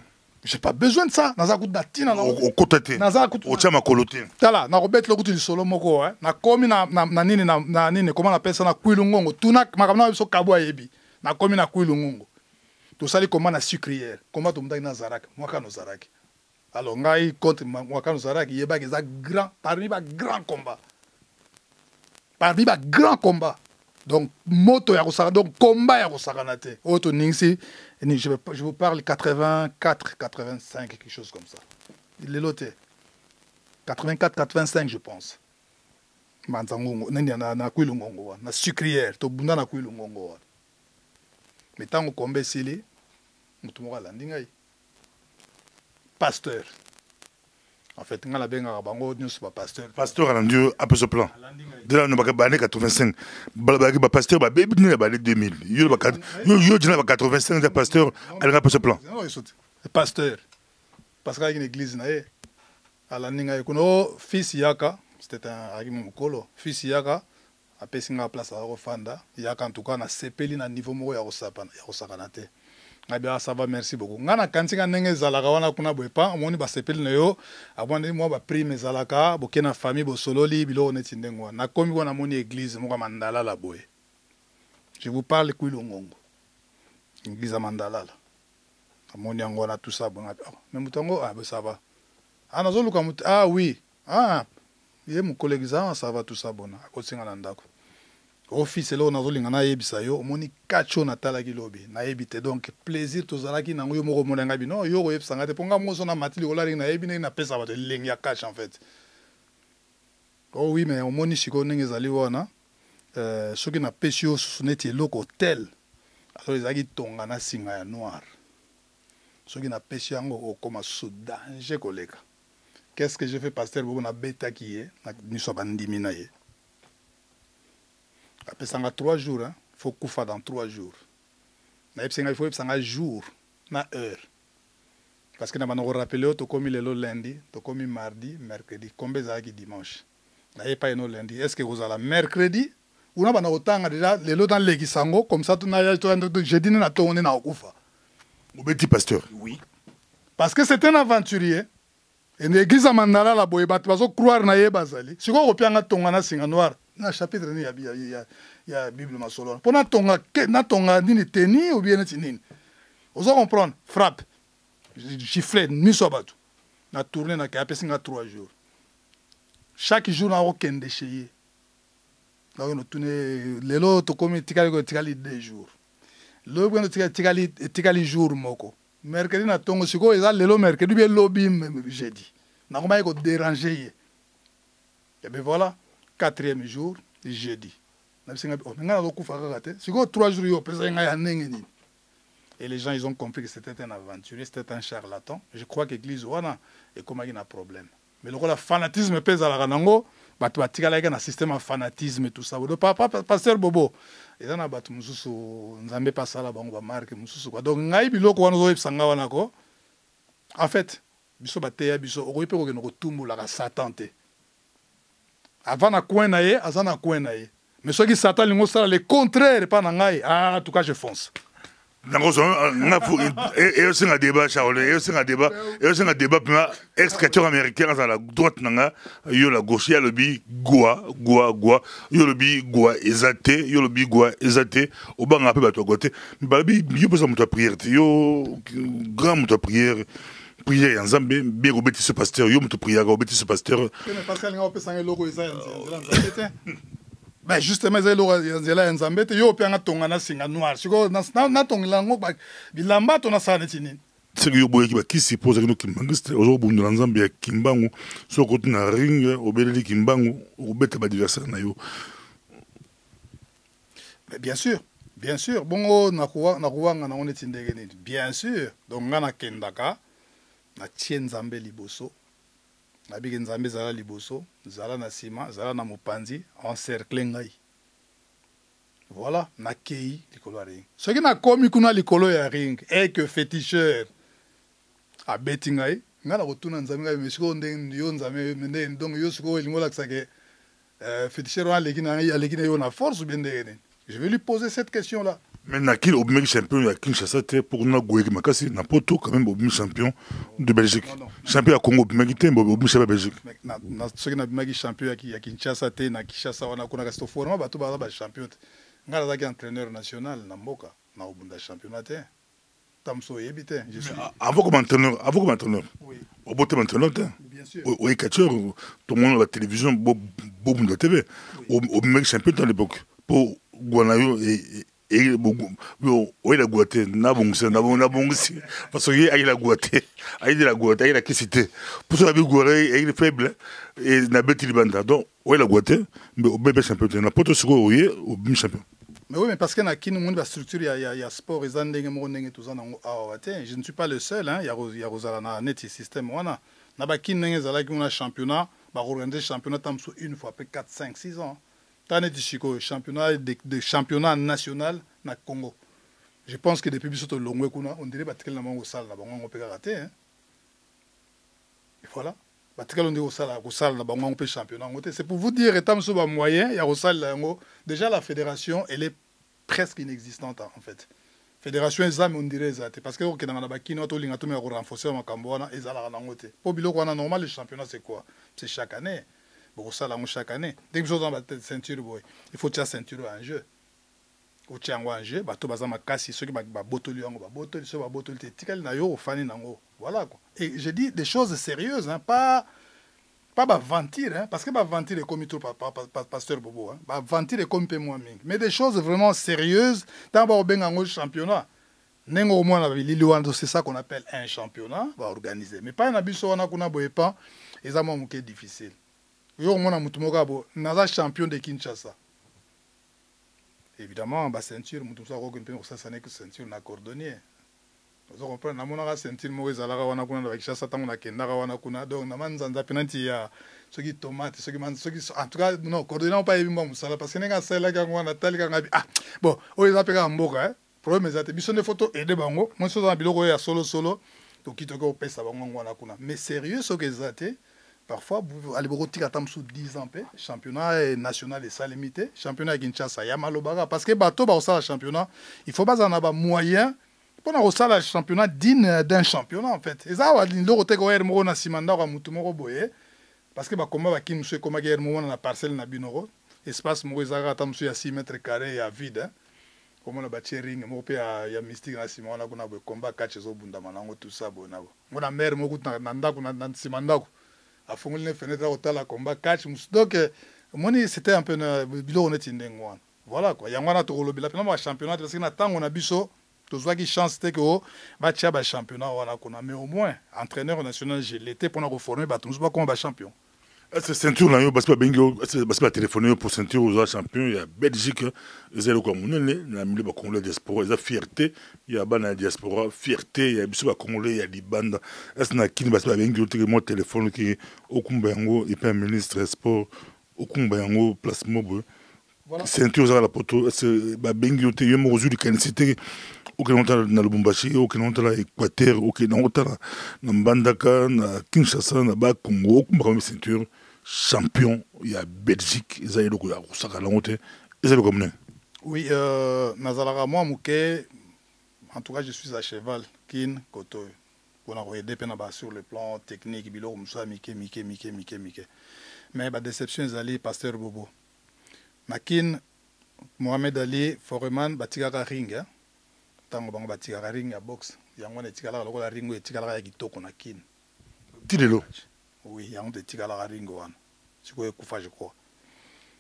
j'ai pas besoin de ça naza kuta tina na au côté te naza kuta au chama kolote tala na robet lo kutu solo moko na komi na nini na nini comment on appelle ça na kuilungongo tuna makamna biso kabwa yebi na komi na kuilungongo to sali comment na sucrière comment to mutaki na zaraka mwaka no zaraki alors ngai contre mwaka no zaraki yeba que ça grand parmi ba grand combat donc moto ya kosaka donc combat ya kosaka na te auto ningsi je vous parle 84 85 quelque chose comme ça il est loté 84 85 je pense manzangongo nani na kuilungongo na sucrière to bunda na kuilungongo mais tango kombe sili mutu moko alandi ngai pasteur en fait ngala benga bango nyusu ba pasteur alandi après ce plan de là no ba 85 ba pasteur ba bebi ni ba 2000 yo dina ba 85 de pasteur alanga après ce plan pasteur parce qu'il y a une église na ye alandi ngai kuno fils yaka c'était un agimo mukolo fils yaka apesi nga place à refanda yaka en tout cas na sepeli na niveau moko ya kosakana te Bien, ça va, merci beaucoup. Ngana kantinga nenge zalaka wana kuna boepa, omoni ba sepeli na yo, abandi moi ba prime zalaka, bokena famille bo sololi bilo neti ndengwa. Na komi wana moni église moko mandala la boye. Je vous parle kuilongongo. Église mandala la. Amoni yango na tout ça bon. Mais mutango ça va. Nazo luka oui. Yé mon collègue ça va tout ça bon. Akosinga na ndako. Office là on a zolinga na yebisa yo omoni kacho na talaki lobi na yebite donc plaisir tozalaki na yo moko monanga bino yo ko yebisa ngate ponga moso na matili olari na yebi na pesa bato lengi ya cash en fait. Oh oui mais omoni siko ndenge zali wana soki na pesio suneti eloko hotel alors ezaki tonga na singa ya noir soki na pesio yango okoma so danger koleka. Qu'est-ce que j'ai fait pasteur bobo na beta qui est na niso bandimi na ye. Après ça, 3 jours, il faut qu'on fasse dans 3 jours. Il faut que un jour, une heure. Parce que nous avons rappelé que comme il est le lundi, comme mardi, mercredi, combien de dimanche. Nous n'avons pas le lundi. Est-ce que vous avez mercredi ou nous avons autant déjà les lots dans les sango comme ça tu n'as jeudi na tourné na okufa. Au petit pasteur. Oui. Parce que c'est un aventurier. Et l'église à Mandala la boye bat parce que croire na ye bazali. Si on reprend tongana singa noir. Na chapitre ni ya Bible masolo. Pour na tonga nini teni ou bien nini. Vous allez comprendre, frappe. Giflet miso batu. Na tourner na ka pesinga 3 jours. Chaque jour na aucun déchet. Na on tourner lelo to komi tikali 2 jours. Le bwana tikali jour moko. Mercredi na tongo siko eza lelo mercredi bien lobby jeudi. Na koma ko déranger. Et ben voilà. 4e jour, jeudi. Et les gens, ils ont compris que c'était un aventurier, c'était un charlatan. Je crois que l'église, et comment il y a un problème. Mais le fanatisme pèse à la ranango, il y a un système de fanatisme et tout ça. Pasteur Bobo, il y a un bateau, nous n'avons pas ça là-bas, on va marquer. Donc, en fait, biso bateya biso, on peut que Satan te. Avant na coin na ye, azana coin na ye. Mais ceux qui s'attendent le contraire, pas nangai. En tout cas, je fonce. Et aussi un débat, Charles, et aussi un débat, ex-catcheur américain à la droite nanga, yo la gauche, yo le bi goa, yo le bi goa exaté, yo le bi goa exaté, au bas un peu à toi côté. Mais babi, yo besoin de prière, yo grand de prière. Prière en Zambie, bien au bêtise pasteur, yo me prière au bêtise pasteur. Ben justement, c'est là Nzambe te yo pe nga tonga na singa noir. Siko na tonga lango ba bilamba to na sa netini. C'est que yo boye ki ba ki suppose que no kimbangiste ozo bundu na Nzambe ya kimbangu so ko na ring obeleli kimbangu obeta ba adversaire na yo. Mais bien sûr. Bien sûr, bon, na kuwanga na on est indégéné. Bien sûr. Donc nga na kendaka na tie Nzambe liboso. Na bigi Nzambe zala liboso, zala na sima, zala na mopanzi, encercler ngai. Voilà, na kei likolo ya ring. Ce qui na komi kuna likolo ya ring est que féticheur a beti ngai, nga na kotuna Nzambe ngai mesiko ndenge yo Nzambe ndenge donc yo siko elingola kisake féticheur wa leki na yo na force ou bien ndenge. Je vais lui poser cette question là. Mais Nakil Obimeki champion à Kinshasa pour nous Gouegi Makasi n'a pas tout quand même Obimeki champion de Belgique. Champion à Congo Obimeki te Obimeki champion de Belgique. Na ce qui na Obimeki champion à Kinshasa te na Kinshasa wana kuna kasto forma bato ba champion. Ngala zaki entraîneur national na mboka na obunda championnat te. Tamso yebite. Je suis avant comme entraîneur. Oui. Au bout de entraîneur te. Bien sûr. Au catcheur tout le monde la télévision Bobunda TV. Obimeki champion à l'époque pour Guanayo et oui la guate na bongsi parce que il la guate il la guate il la kissité pour ça bi goré il est faible et na beti banda donc oui la guate mais au bébé champion na poto siko oui au bim champion. Mais oui, mais parce que na kini monde la structure il y a sport et zandenge mo ndenge tout ça na je ne suis pas le seul hein, il y a Rosala na net système wana na ba kini ndenge zala ki na championnat ba organiser championnat tamso une fois après 4 5 6 ans. Tane Tichiko, championnat de championnat national na Congo. Je pense que depuis Bisoto Longwe Kuna, on dirait que la main au sale, la banque on peut rater. Et voilà. On dit au sale, la banque on peut championnat. C'est pour vous dire, étant sur un moyen, il y a au sale, déjà la fédération, elle est presque inexistante en fait. Fédération exam on dirait ça. Parce que dans la bakine, on a renforcer ma camboana et ça la rangote. Pour bilo qu'on a normal, le championnat c'est quoi? C'est chaque année. Bon, ça, là, chaque année. Dès que je suis dans la ceinture, il faut que tu aies la ceinture en jeu. Quand tu as en jeu, tu vas ma casse, ceux qui vont botoli, ceux qui botoli, tu vas au fan nango. Voilà quoi. Et je dis des choses sérieuses, hein, pas vantir, hein, parce que vantir est comme tout pasteur Bobo, hein, vantir est comme moi ming. Mais des choses vraiment sérieuses, d'abord ben en championnat. Nengo moins c'est ça qu'on appelle un championnat, va organiser. Mais pas un abus sur un kuna boepa, et ça m'a manqué difficile. Yo mona mutumoka bo naza champion de Kinshasa. Évidemment ba ceinture mutumoka ko kenpe ça ça n'est que ceinture na cordonnier. Vous comprenez na mona ceinture mo ezalaka wana kuna na Kinshasa tango na kendaka wana kuna donc na manzanza penanti ya soki tomate soki en tout cas non cordonnier pas yebimba musala parce que nenga sala ka ngwana tali ka ngabi bon o ezapeka mboka hein problème ezate biso ne photo aider bango moi so na biloko ya solo to kitoko pesa bango ngwana kuna mais sérieux so que ezate. Parfois, allez vous retirer sous 10 ans, championnat national et ça limité, championnat Kinshasa, il y a Malobaga. Parce que bateau, le championnat, il faut pas en avoir moyen pour le championnat digne d'un championnat en fait. Et ça, il faut que Simanda ou Mutumoro Boye, parce que comme va qui nous fait comme na la parcelle na binoro, espace Moïsara tam sur 6 mètres carrés à vide. Comme on a bâti ring, mo pe ya mystique na Simon na kuna combat catch zo bunda manango tout ça bonabo. On a mère mo kuta nanda kuna Simanda. A fongoli les fenêtres au la combat catch donc moni c'était un peu bilo on est indengwan voilà quoi yangwana to lobi la pena championnat parce que na tango na biso to zwa ki chance te ko ba tia ba championnat wana kuna mais au moins entraîneur national j'ai l'été pour nous former ba tous pas comme ba champion. C'est ceinture là, parce que bengo, parce que téléphoner pour ceinture aux champions, il y a Belgique, zéro comme on est, la milieu ba congolais diaspora, il y a fierté, il y a ban diaspora, fierté, il y a biso ba congolais, il y a libanda. Est-ce na kini parce que bengo te mo téléphone qui okumbango et puis ministre sport okumbango place mobo. Ceinture à la poto, c'est ba bengo te yemo aujourd'hui canicité. Aucun autre na Lubumbashi, aucun autre na Équateur, aucun autre na Mbandaka, na Kinshasa, na ba Congo, aucun ceinture champion, il y a Belgique, ils ont eu le Roussaka Langote, ils ont eu comme oui, Nazalara moi mouké, en tout cas je suis à cheval, Kin, Koto, on a aidé sur le plan technique, bilo Moussa, Mike. Mais la déception est allée, Pasteur Bobo. Nakin, Mohamed Ali, Foreman, Batigara Ring, hein. Tango bango batikaka ring ya boxe yango na etikala lokola ringo etikala ya kitoko na kin tilelo oui yango etikala ringo wana siko ekufa je crois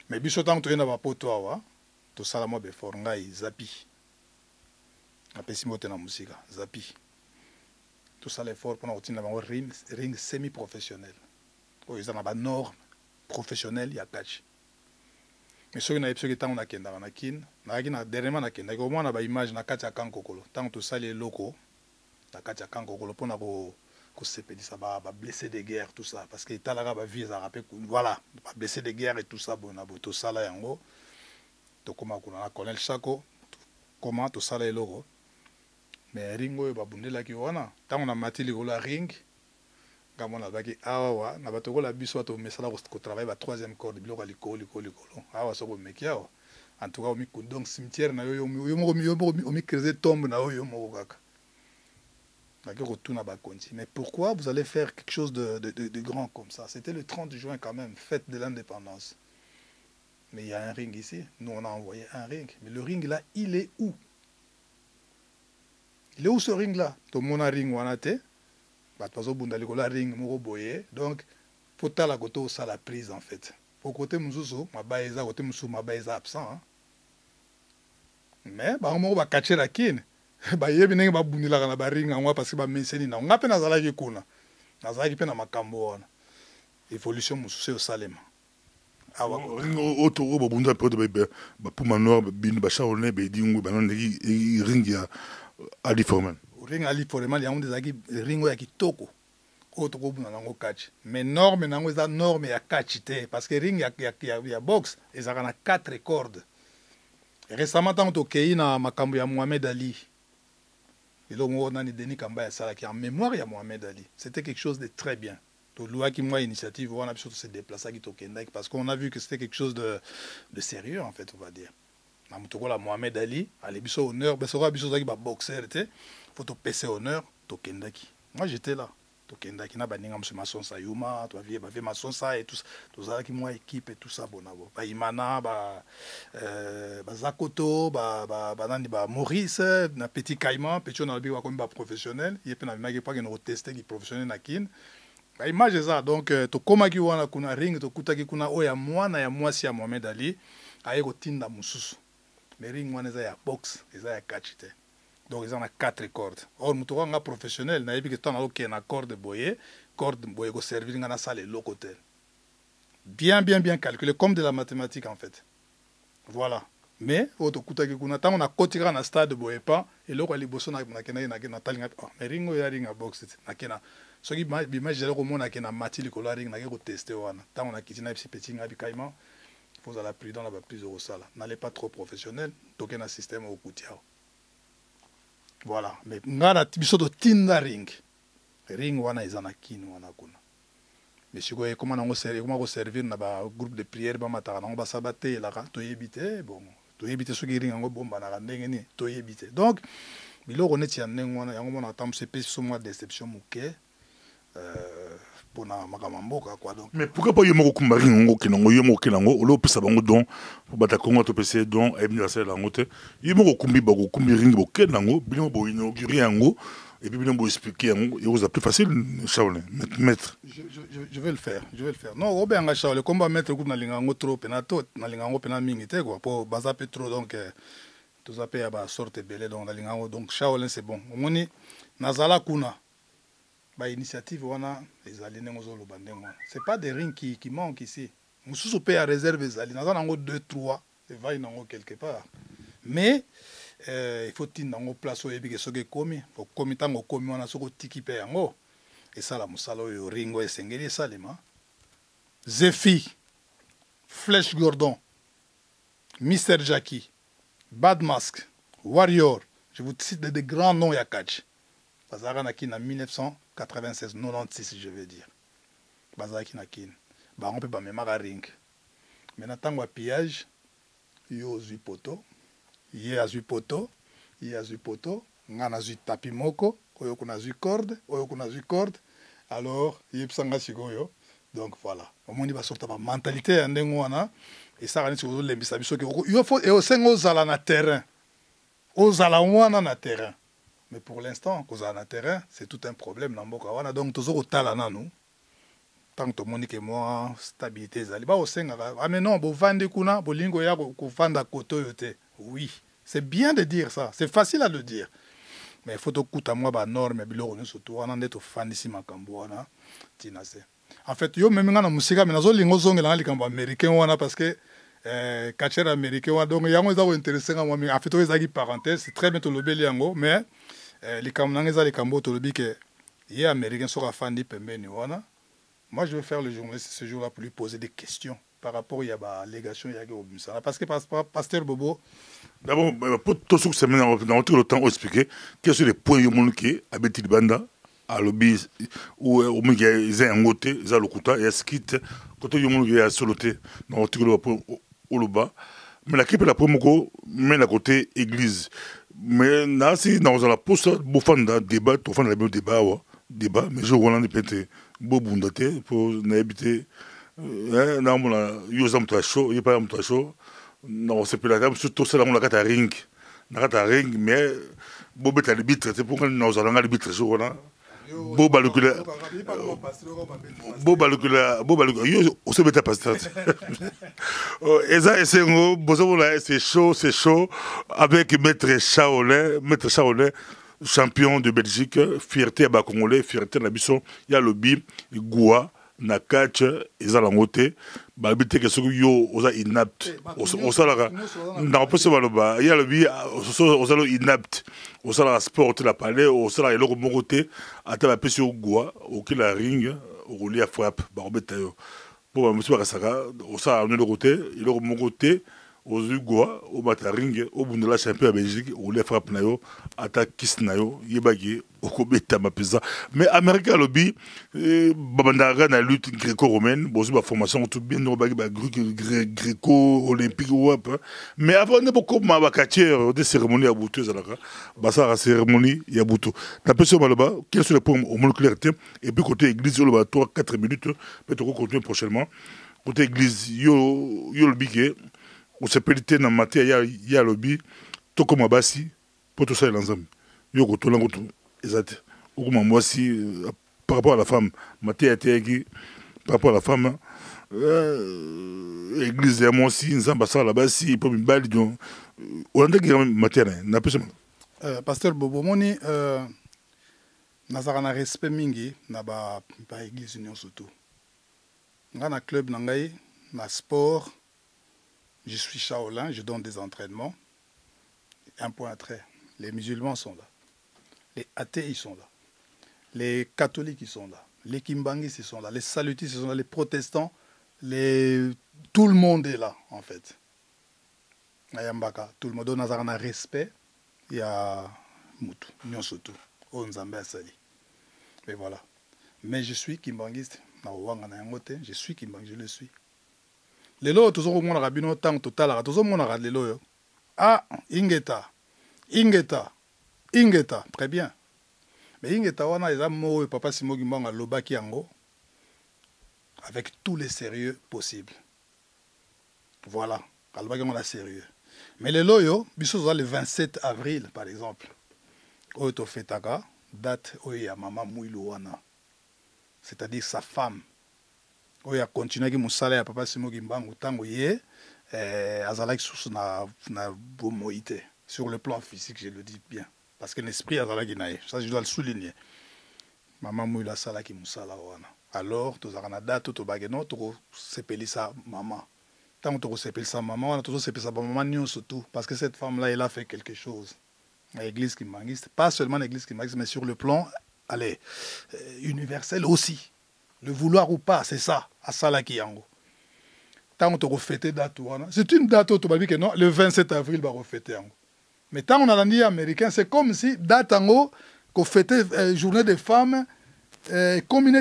Mais biso tant que tu es poto awa, to sala mo be for ngai zapi. Apesi mote na musika, zapi. To sala effort pour na bango ring semi professionnel. O ils en ba norme professionnel ya catch. Mais ceux qui na episode tant on a kenda na kin, na kina dernièrement na kenda ko mona ba image na kati ya kankokolo. Tant to sala loko na kati ya kankokolo pour na ko sepelisa ba blessé de guerre tout ça parce que talaka ba vie za rappel voilà ba blessé de guerre et tout ça bon na to sala yango to koma kuna na colonel Chako comment to sala eloko mais ringo ba bundela ki wana tango na matili ko la ring ngamona baki awa na bato ko la biso to mesala ko travailler ba troisième corde biloko likolo awa so ko mekiao en tout cas mi donc cimetière na yo mi creuser tombe na yo mo kaka. Mais pourquoi vous allez faire quelque chose de grand comme ça? C'était le 30 juin quand même, fête de l'indépendance. Mais il y a un ring ici. Nous, on a envoyé un ring. Mais le ring là, il est où? Il est où ce ring là? Tout le monde a ring ou en a été. Donc, faut que la côté ça la prise en fait. Pour côté Moussou, ma baïsa, côté Moussou, ma baïsa absent. Mais, on va catcher la kin. Ba yebi ndenge babundilaka na baringa ngwa parce que ba meseni na ngape nazalaki kuna nazalaki pe na makambo wana évolution mususu au salema awa ringo otoro babunda pe ba puma noir bin ba shaolne be dingu ba non ring ya Ali Foreman ring Ali Foreman ya onde zaki ringo ya kitoko otoko buna nango catch mais norme nango za norme ya catch te parce que ring ya boxe ezaka na 4 cordes récemment tant to kei na makambo ya Mohamed Ali. Et là, on a Denis Kamba qui en mémoire il y a Mohamed Ali. C'était quelque chose de très bien. Donc, loi qui moi initiative, on a pu se déplacer à Kendek parce qu'on a vu que c'était quelque chose de sérieux en fait, on va dire. La Mohamed Ali, à l'ébisso honneur, ben ça biso qui va boxer, faut te passer honneur, to Kendaki. Moi j'étais là. To Kendaki na baninga monsieur Masson Sayuma, to vie ba Masson Sa et tout ça qui moi équipe et tout ça bonabo. Ba Imana ba Zakoto, ba nani ba Maurice, na Petit Caïman, petit on a bi wa comme ba professionnel, il pe na maki pas que tester qui professionnel na kin. Ba image ça donc to koma ki wana kuna ring to kutaki kuna oya mwana ya mwasi ya Mohamed Ali, ayeko tinda mususu. Mais ring wana za ya box, eza ya catch te. Donc ils en ont 4 cordes. Or nous avons un professionnel, nous avons une corde boyée ko servir dans la salle locotel. Bien calculé comme de la mathématique en fait. Voilà. Mais on a côté dans stade boyé pas et là on bosso na talinga mais ringo ya ringa box nakena so qui image le comment na matili ko la ring na ko tester wana. Tant on a kitina petit ngabi kaima, faut aller prudent là-bas plus au sala. N'allez pas trop professionnel, toquer un système au koutiao. Voilà, mais ngana biso to tinda ring wana izana kinu wana kuna mais siko comment on servir na ba groupe de prière ba mataka na ba sabate la to yebite bon to yebite so ki ring ngo bomba na ndenge ni to yebite donc biloko neti ya ndenge wana yango mona tam se pesi so moi déception muke pona makamamboka quoi donc mais pourquoi pas yemo kumba ring ngo kinango yemo kinango olo pesa bango don pour bata kongo to pese don anniversaire la ngote yemo kumbi ba kumbi ring bo kenango bino bo inaugurer yango et puis bino bo expliquer yango et vous plus facile Shaolin maître je vais le faire non obenga Shaolin combat maître ku na linga ngo trop penato na linga ngo pena mingi te quoi pour baza pe trop donc tout ça pe ya ba sorte belé donc na linga ngo donc Shaolin c'est bon omoni nazala kuna ba initiative wana ezali nengo zo loba ndengo c'est pas des rings qui manquent ici mususu pe ya réserve ezali naza nango 2 3 et va nango quelque part mais il faut tinda ngo place oyebi ke soki komi faut komi tango komi wana soko tiki pe yango et ça la musala oyo ringo esengeli salema Zefi Flèche Gordon Mister Jackie Bad Mask Warrior je vous cite des grands noms ya catch bazara na kin en 1996 96 je veux dire bazaki na kin ba on peut pas même ring mais na tango pillage yo zui poto ye azui poto ngana zui tapi moko oyo kuna zui corde alors ye psanga sikoyo donc voilà au moins il va sortir ma mentalité ya ndengo wana et ça rani sikoyo lembisa biso ke yo faut et au sengo zala na terrain ozala wana na terrain. Mais pour l'instant, cause na terrain, c'est tout un problème dans Mboka wana donc tozo kotala nanu. tant que Monique et moi, stabilité, ah mais non, kuna, bolingo ya kufanda koto yote. Oui, c'est bien de dire ça, c'est facile à le dire. Mais il faut que tu aies des normes, mais il faut que tu fan ici makamboana, tinase. En fait, yo même na musique mais nazo lingo zonge la likambo américain wana parce que catcher américain wana donc yango za intéressant moi mais en fait ça qui parenthèse, c'est très bien to lobeli yango mais likambo nanga za likambo to lobi que il est américain sur la fan di pembeni wana. Moi, je vais faire le journaliste ce jour-là pour lui poser des questions par rapport à la allégation parce que Pasteur Bobo. D'abord, pour tout ce que ça mène dans tout le temps, expliquer quels sont les points qui à Betty Banda, à lobby, où au moins ils ont un côté, ils ont le couteau, et à skit, côté ils ont soloté dans tout le point au bas. Mais la clip est la première fois, mais la côté église. Mais là, si dans la poste, bofanda débat, tu fais le débat, mais je vois là des bobundate pour n'habiter na mona yoza mtu asho yepa mtu asho non c'est plus la table surtout ça la kata ring mais bobeta arbitre c'est pourquoi nous allons arbitre jour là bobalukula yo on se beta pasteur eza esengo bozo là c'est chaud avec maître Shaolin champion de Belgique, fierté à Congolais, fierté à Bisson, il y a le bim, Goua, Nakach, Ezalangote, Babité que ce que yo, osa inapte, osalara, non, pas seulement le bas, il y a le bim, osalo inapte, osala sport, la palais, osala et l'autre mongoté, à ta pêche au Goua, au qu'il a ring, au roulis à frappe, barbetayo. Pour monsieur Bakasaka, osala le côté, il l'autre mongoté, aux Ugoa, au Mataring, au Bundela champion à Belgique, où les frappes nayo, attaque Kisnayo, Yebagi, au Kobeta Mapesa. Mais Américain lobby, Babandara na lutte gréco-romaine, bon, c'est ma formation, tout bien, nous, gréco-olympique, mais avant, on a beaucoup de des cérémonies à Boutou, Bassa la cérémonie, il y a Boutou. T'as pu sur Malaba, quels sont les points moléculaires, et puis côté église, il y a 3-4 minutes, peut-être continuer prochainement. Côté église, il y a le biquet. On s'est pédité dans la matière, il y a le lobby, tout comme Abassi, pour tout ça, l'ensemble. Il y a tout l'ensemble, exact. Moi aussi, par rapport à la femme, matière par rapport à la femme, l'église, moi aussi, nous sommes passés là-bas, si, pour me balader, donc, on a dit matière, n'a pas Pasteur Bobo, moni, nazarana respect mingi, na ba église union surtout. Dans club, na sport. Je suis Shaolin, je donne des entraînements. Un point très. Les musulmans sont là. Les athées, ils sont là. Les catholiques, ils sont là. Les kimbanguistes, ils sont là. Les salutistes, ils sont là. Les protestants, tout le monde est là, en fait. Ayambaka, tout le monde donne un respect. Il y a Moutou, Nyon Sotou, Onzambe Asali. Mais voilà. Mais je suis kimbanguiste. Je suis kimbanguiste, je le suis. Lelo toujours mon rabino tant total toujours mon lelo yo. Ah ingeta très bien. Mais ingeta wana eza mo papa Simo Gimbanga lobaki yango avec tous les sérieux possibles. Voilà, kalobaki on a sérieux. Mais lelo yo biso le 27 avril par exemple. Oyo to fetaka date oyo ya mama Mwilu wana. C'est-à-dire sa femme. Il a continué à musala ya papa Simo Gimbangu tango ye azalaki sous na bomoïté sur le plan physique, je le dis bien parce que l'esprit azalaki nae, ça je dois le souligner. Maman Mouila salaki musala wana. Alors to zakana date to bageno to sepelisa maman. Tant to sepelisa maman, on a toujours sepelisa maman nyon surtout parce que cette femme là elle a fait quelque chose. L'église kimbangiste, pas seulement l'église kimbangiste mais sur le plan allez universel aussi. Le vouloir ou pas, c'est ça, à Salaki Yango. Tant on te refait date, c'est une date où que non, le 27 avril, va refêter Yango. Mais tant on a dit américain, c'est comme si date Yango, qu'on fêtait journée des femmes, comme il n'y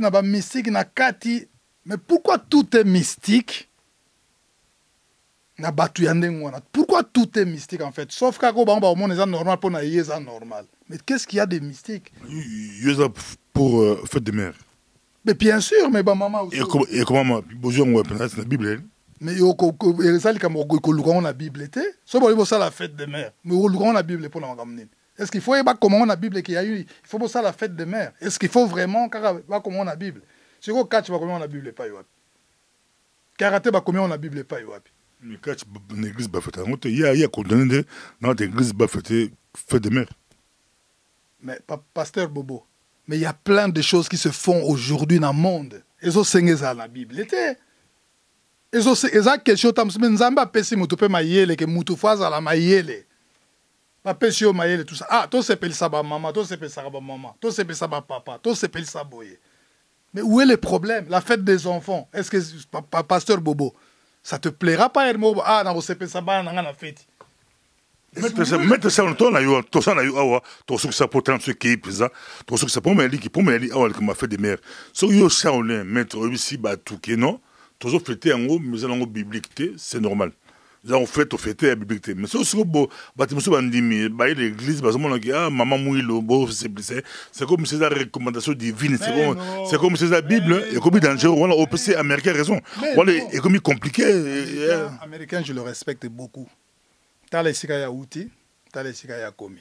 a pas mystique, na kati. Mais pourquoi tout est mystique? Pourquoi tout est mystique en fait? Sauf qu'à Koba, on est normal pour naïe, c'est normal. Mais qu'est-ce qu'il y a de mystique? Pour fête de mère. Mais bien sûr, mais bah maman aussi. Et comment besoin de la Bible? Mais il y a la Bible était. C'est pour ça la fête des mères. Mais il y a la Bible pour la ramener. Est-ce qu'il faut comment on a la Bible qu'il y a eu? Il faut pour ça la fête des mères. Est-ce qu'il faut vraiment comment on a la Bible? C'est quoi catch va combien on a Bible pas yoapi. Karaté va combien on a Bible pas yoapi. Mais catch l'église ba fête il y a condamné dans l'église ba fête de mer. Mais pasteur Bobo, mais il y a plein de choses qui se font aujourd'hui dans le monde. Ils ont signé ça dans la Bible. Ils ont quelque chose tam mais nzamba pesi mutu pe mayele que mutu faza la mayele. Pas pesi o mayele tout ça. Ah, toi c'est ça ba maman, toi c'est ça ba maman, toi c'est ça ba papa, toi c'est ça boye. Mais où est le problème? La fête des enfants. Est-ce que pasteur Bobo, ça te plaira pas Hermo? Ah, dans c'est ça ba na na fête. Mettre ça en temps là, tout ça là, tout ce que ça pourtant ce qui est présent, tout ce que ça pour me dire que m'a fait des mères. So yo ça on est mettre ici ba tout que non. Toujours fêter en haut, mais en haut biblique, c'est normal. Là, on fait fêter la biblique. Mais c'est aussi beau, l'église, maman mouille c'est comme si c'est la recommandation divine, c'est comme si c'est la Bible, et comme dangereux, voilà, au PC américain raison. Voilà, et comme compliqué. Américain, je le respecte beaucoup. T'as les sikaya outi, t'as les sikaya komi.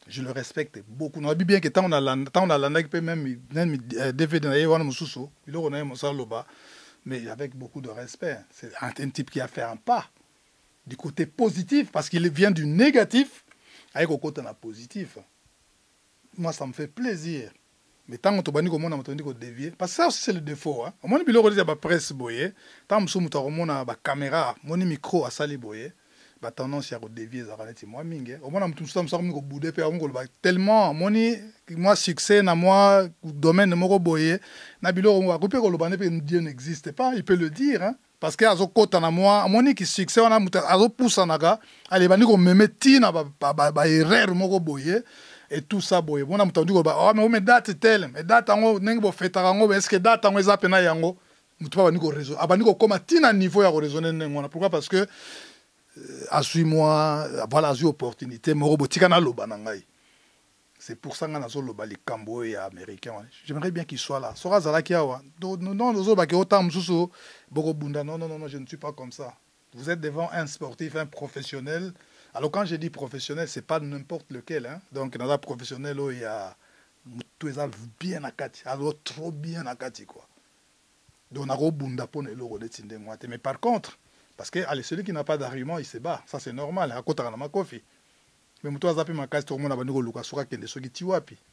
Je le respecte beaucoup. On a bien que tant on a l'anda qui peut même DVD, il a un mais avec beaucoup de respect. C'est un type qui a fait un pas du côté positif, parce qu'il vient du négatif avec le côté positif. Moi, ça me fait plaisir. Mais tant que tu as dévié, parce que ça aussi, c'est le défaut. Moi, je suis la presse, tant que tu as la caméra, mon micro à sali, bah tendance à dévier ça moi mingi au moins tout ça me sort me bouder tellement moi succès na moi domaine mo boyer na bilo on va couper ko lo bane Dieu n'existe pas, il peut le dire hein, parce que azo kota na moi moni qui succès on a azo poussa naga allez bani ko meme tina ba erreur mo boyer et tout ça boyer on a mutandu ko ba oh mais date tel mais date ngo nengi bo fetaka ngo est-ce que date ngo eza pena yango mutu ba bani ko raison abani ko koma tina niveau ya ko raisonner nengo pourquoi parce que suis-moi, voilà, j'ai opportunité, c'est pour ça que les Cambois américains. J'aimerais bien qu'ils soient là. Non, non, je ne suis pas comme ça. Vous êtes devant un sportif, un professionnel. Alors quand je dis professionnel, ce n'est pas n'importe lequel. Hein. Donc dans un professionnel, il y a tout ça bien à Kati. Alors trop bien à Kati, quoi. Donc mais par contre, parce que allez, celui qui n'a pas d'argument, il se bat. Ça, c'est normal. Mais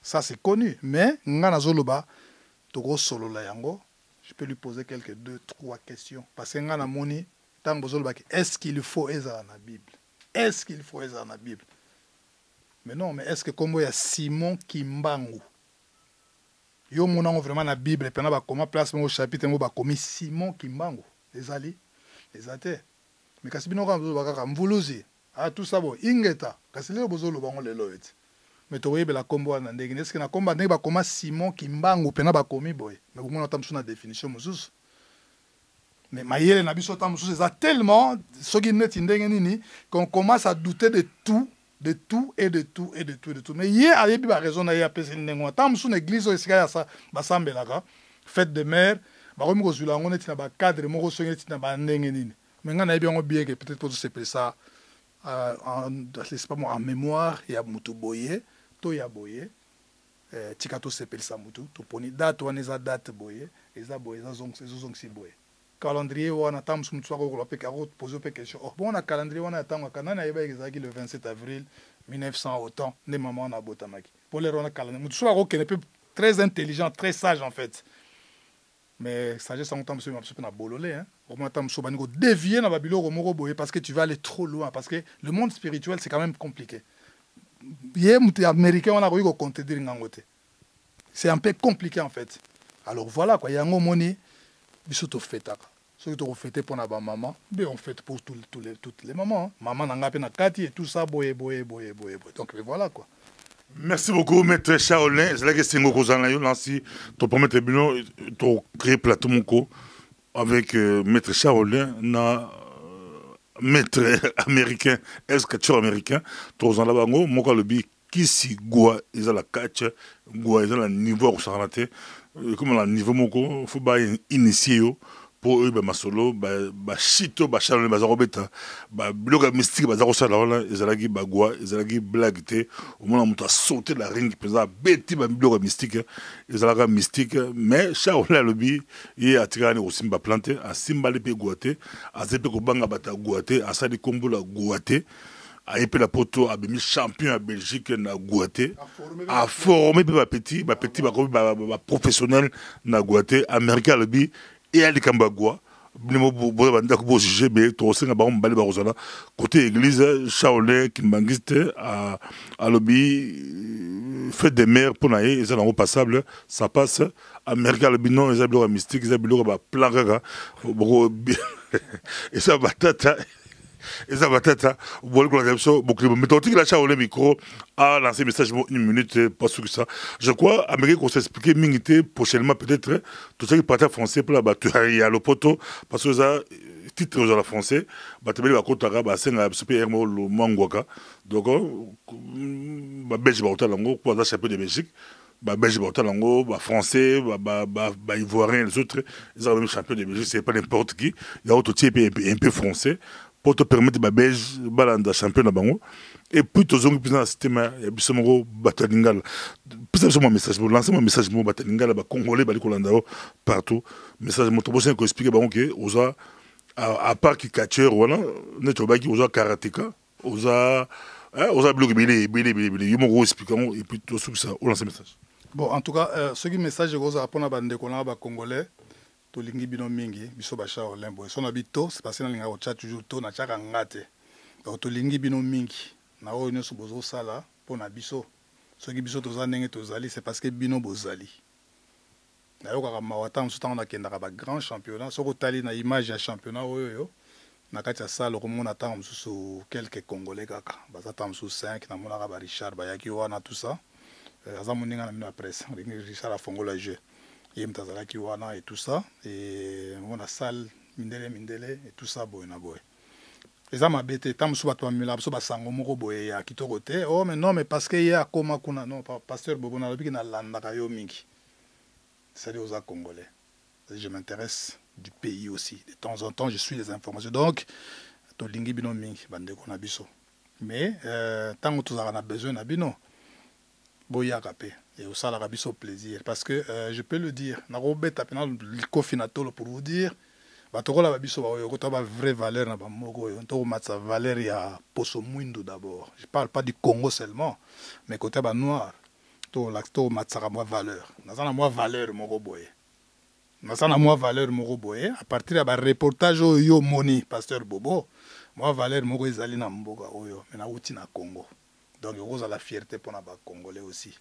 ça, c'est connu. Mais, je peux lui poser quelques 2-3 questions. Parce que est-ce qu'il faut être dans la Bible? Est-ce qu'il faut être dans la Bible? Mais non, mais est-ce que comme il y a Simon Kimbangu, yo mon vraiment la Bible, et puis on a comment place au chapitre, on a commis Simon Kimbangu, les alliés. Les athées. Mais quand on a dit tout ça, ingeta, quand on a dit mais tu vois, la combo en anglais, est-ce que la combo n'est pas comme Simon Kimbangu, pena ba komi boy. Mais vous m'entendez sur la définition, monsieur. Mais maïele n'a pas monsieur, c'est tellement, ce qui n'est pas qu'on commence à douter de tout et de tout. Mais hier, il y a raison d'aller à Pessinengo. Tant que son église, il y a ça, fête de mer. On a cadre, mais on a bien que peut-être pour se ça en mémoire, il y a Moutou Boye, Toya Boye, Tikato s'appelle ça Moutou, tu poni date, on a date Boye, et ça Boye, ça zong si Boye. Calendrier, on a tant de soir, on a posé des questions. Bon, on a calendrier, on a tant, on a le 27 avril 1900, autant, les mamans on a botamaki. Pour les on a calendrier, Moutou soit très intelligent, très sage en fait. Mais sagesse en temps monsieur na bololé hein au moins temps soba ngo dévier na babilo romoro boye parce que tu vas aller trop loin parce que le monde spirituel c'est quand même compliqué. Yé muté américain on a ko compter dire ngangote. C'est un peu compliqué en fait. Alors voilà quoi, yango moni biso to fetaka. Ceux qui ont fêté pour na ba maman, mais on fête pour toutes les mamans. Hein. Maman nanga pe na kati et tout ça boye. Donc voilà quoi. Merci beaucoup, Maître Shaolin. C'est là que c'est un lancé ton premier tribunal, ton créé plateau avec Maître Shaolin, Maître américain, ex-catcheur américain, tous en labango, mon cas le bi, qui si goa, ils ont la catch, goa, ils ont le niveau au saranaté, comme le niveau moko, faut pas initier pour eux masolo chito Charles bazarobeta bloga mystique bazarosala wana ezalaki bagwa ezalaki blague te au moins on a sauté la ring pesa beti bloga mystique ezalaka mystique mais Charles lobby il a tiré au simba planté a simba le pe goate a zepe ko banga bata goate a sali kombo la goate a épé la poto a bemi champion à Belgique na goate a formé ba petit professionnel na goate américain lobby et à l'Ikambagua, côté église, Shaolin, Kimbangiste, à lobby, fait des mers pour naïe, ils sont passable, ça passe. Américain, le binon, ils ont mystique, ils ont plan, et ça va tata. Et ça va être mais tant que la Shaolin micro a lancé un message une minute, pas sûr que ça. Je crois, Amérique, qu'on s'expliquer, Mingité, prochainement, peut-être, tout ça qui partait français pour la battre, il y a le poteau, parce que ça, titre aux gens français, Batabeli va compter à c'est un super héros, le Mangwaka. Donc, Belge, Bautalango, pour la chapeau de Belgique. Belge, Bautalango, français, Ivoirien, les autres, ils ont le champion de Belgique, c'est pas n'importe qui. Il y a autre type un peu français. Pour te permettre de belge balanda champion bango et puis tous les dans le système il y a bisomoro batalingala peut-être mon message pour lancer mon message mon batalingala ba congolais ba kolandao partout message mon trop bien ko expliquer bango que oza à part qui catcheur voilà neto ba qui oza karatéka oza bloqué bilé yo mo expliquer et puis tout ça on lance message. Bon, en tout cas ce qui message que oza pona bande ko na ba congolais to lingi bino mingi biso ba Shaolin boy so na bito c'est passé na linga o chat toujours to na chaka ngate donc to lingi bino mingi na o nyoso bozo sala pona biso so ki biso to za ndenge to zali c'est parce que bino bozali na yo ka mawata mso tanga na kenda ka ba grand championnat so ko tali na image ya championnat oyo na kati ya sala ko mona tanga mso quelques congolais kaka baza tanga mso 5 na mona ka ba Richard bayaki wana tout ça aza moninga na mino presse Richard a fongola jeu et mtazalaki wana et tout ça et on a salle mindele et tout ça boy na boy eza mabete tam so bato amila so basango moko boy ya kitoko te oh mais non mais parce que ya koma kuna non pasteur Bobo na lobi na landaka yo mingi c'est aux congolais je m'intéresse du pays aussi de temps en temps je suis les informations donc to lingi bino mingi bande ko na biso mais tant que tu as besoin na bino boya kapé et au salaire biso plaisir parce que je peux le dire na robeta pena liko pour vous dire batokola babiso ba yo kota ba vraie valeur na ba moko yo to matsa valeur ya poso mwindo d'abord je parle pas du Congo seulement mais côté ba noir to l'acto matsa moi valeur na moi valeur moko boye na moi valeur moko boye à partir ya ba reportage yo moni pasteur Bobo moi valeur moko ezali na mboka oyo mais na uti na Congo donc il y a la fierté pour les Congolais aussi.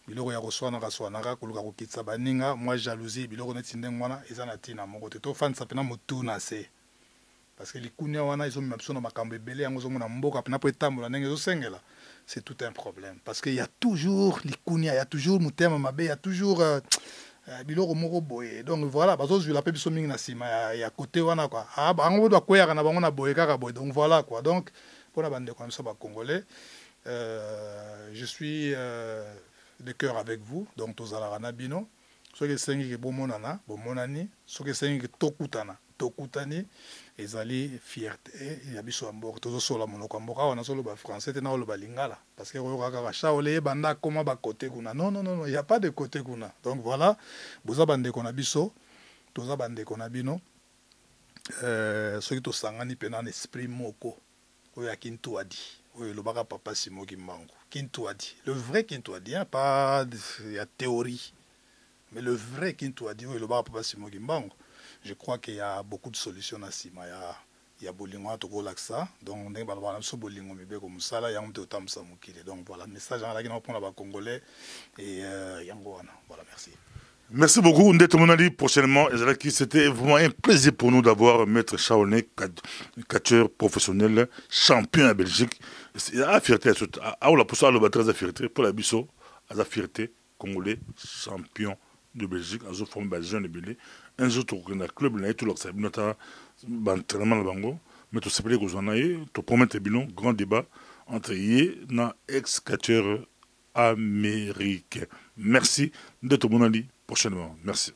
Biloko ya koswana kaswanaka koluka kokitsa baninga moi jalousie biloko neti ndengwana ezana tina moko te to fan sapena motuna se parce que likunya wana izo mapso na makambo ebele yango zomona mboka pena po etambola ndenge zo sengela c'est tout un problème parce que il y a toujours likunya il y a toujours mutema mabe il y a toujours biloko moko boye donc voilà bazo zula pe biso mingi na sima ya côté wana quoi ah bango do akoya na bango na boye kaka boye donc voilà quoi donc pour la bande comme ça ba congolais je suis de cœur avec vous donc tozalarana bino soki esengi ke bomonana bomonani soki esengi ke tokutani ezali fierté ya biso ya mboka tozosola monoko ya mboka wana soloba français te na oloba lingala parce que oyoka kaka Shaolin ebanda koma bakote kuna non il y a pas de côté kuna donc voilà boza bandeko na biso toza bandeko na bino soki tosangani pena na esprit moko oyo ya Kintu adi oyo lobaka papa Simo Kimbangu Kintu adi le vrai Kintu adi hein, pas il y a théorie mais le vrai Kintu adi oyo lobaka papa Simo Kimbangu je crois qu'il y a beaucoup de solutions na sima il y a bolingo to ko laksa donc ndenge balabana so bolingo mibeko musala yango te otamsa mukile donc voilà message en la qui pour la congolais et yango wana voilà merci. Merci beaucoup, Ndete Monali. Prochainement, c'était vraiment un plaisir pour nous d'avoir Maître Shaolin, catcheur professionnel, champion en Belgique. Il y a la fierté, la fierté pour la Bisso, la fierté congolais, champion de Belgique, en forme de jeune belé. Un jour, tu as un club, tu as notamment l'entraînement de Bango, mais tu sais pas que tu promets un grand débat entre Yé et ex-catcheur américain. Merci, Ndete Monali. Prochainement. Merci.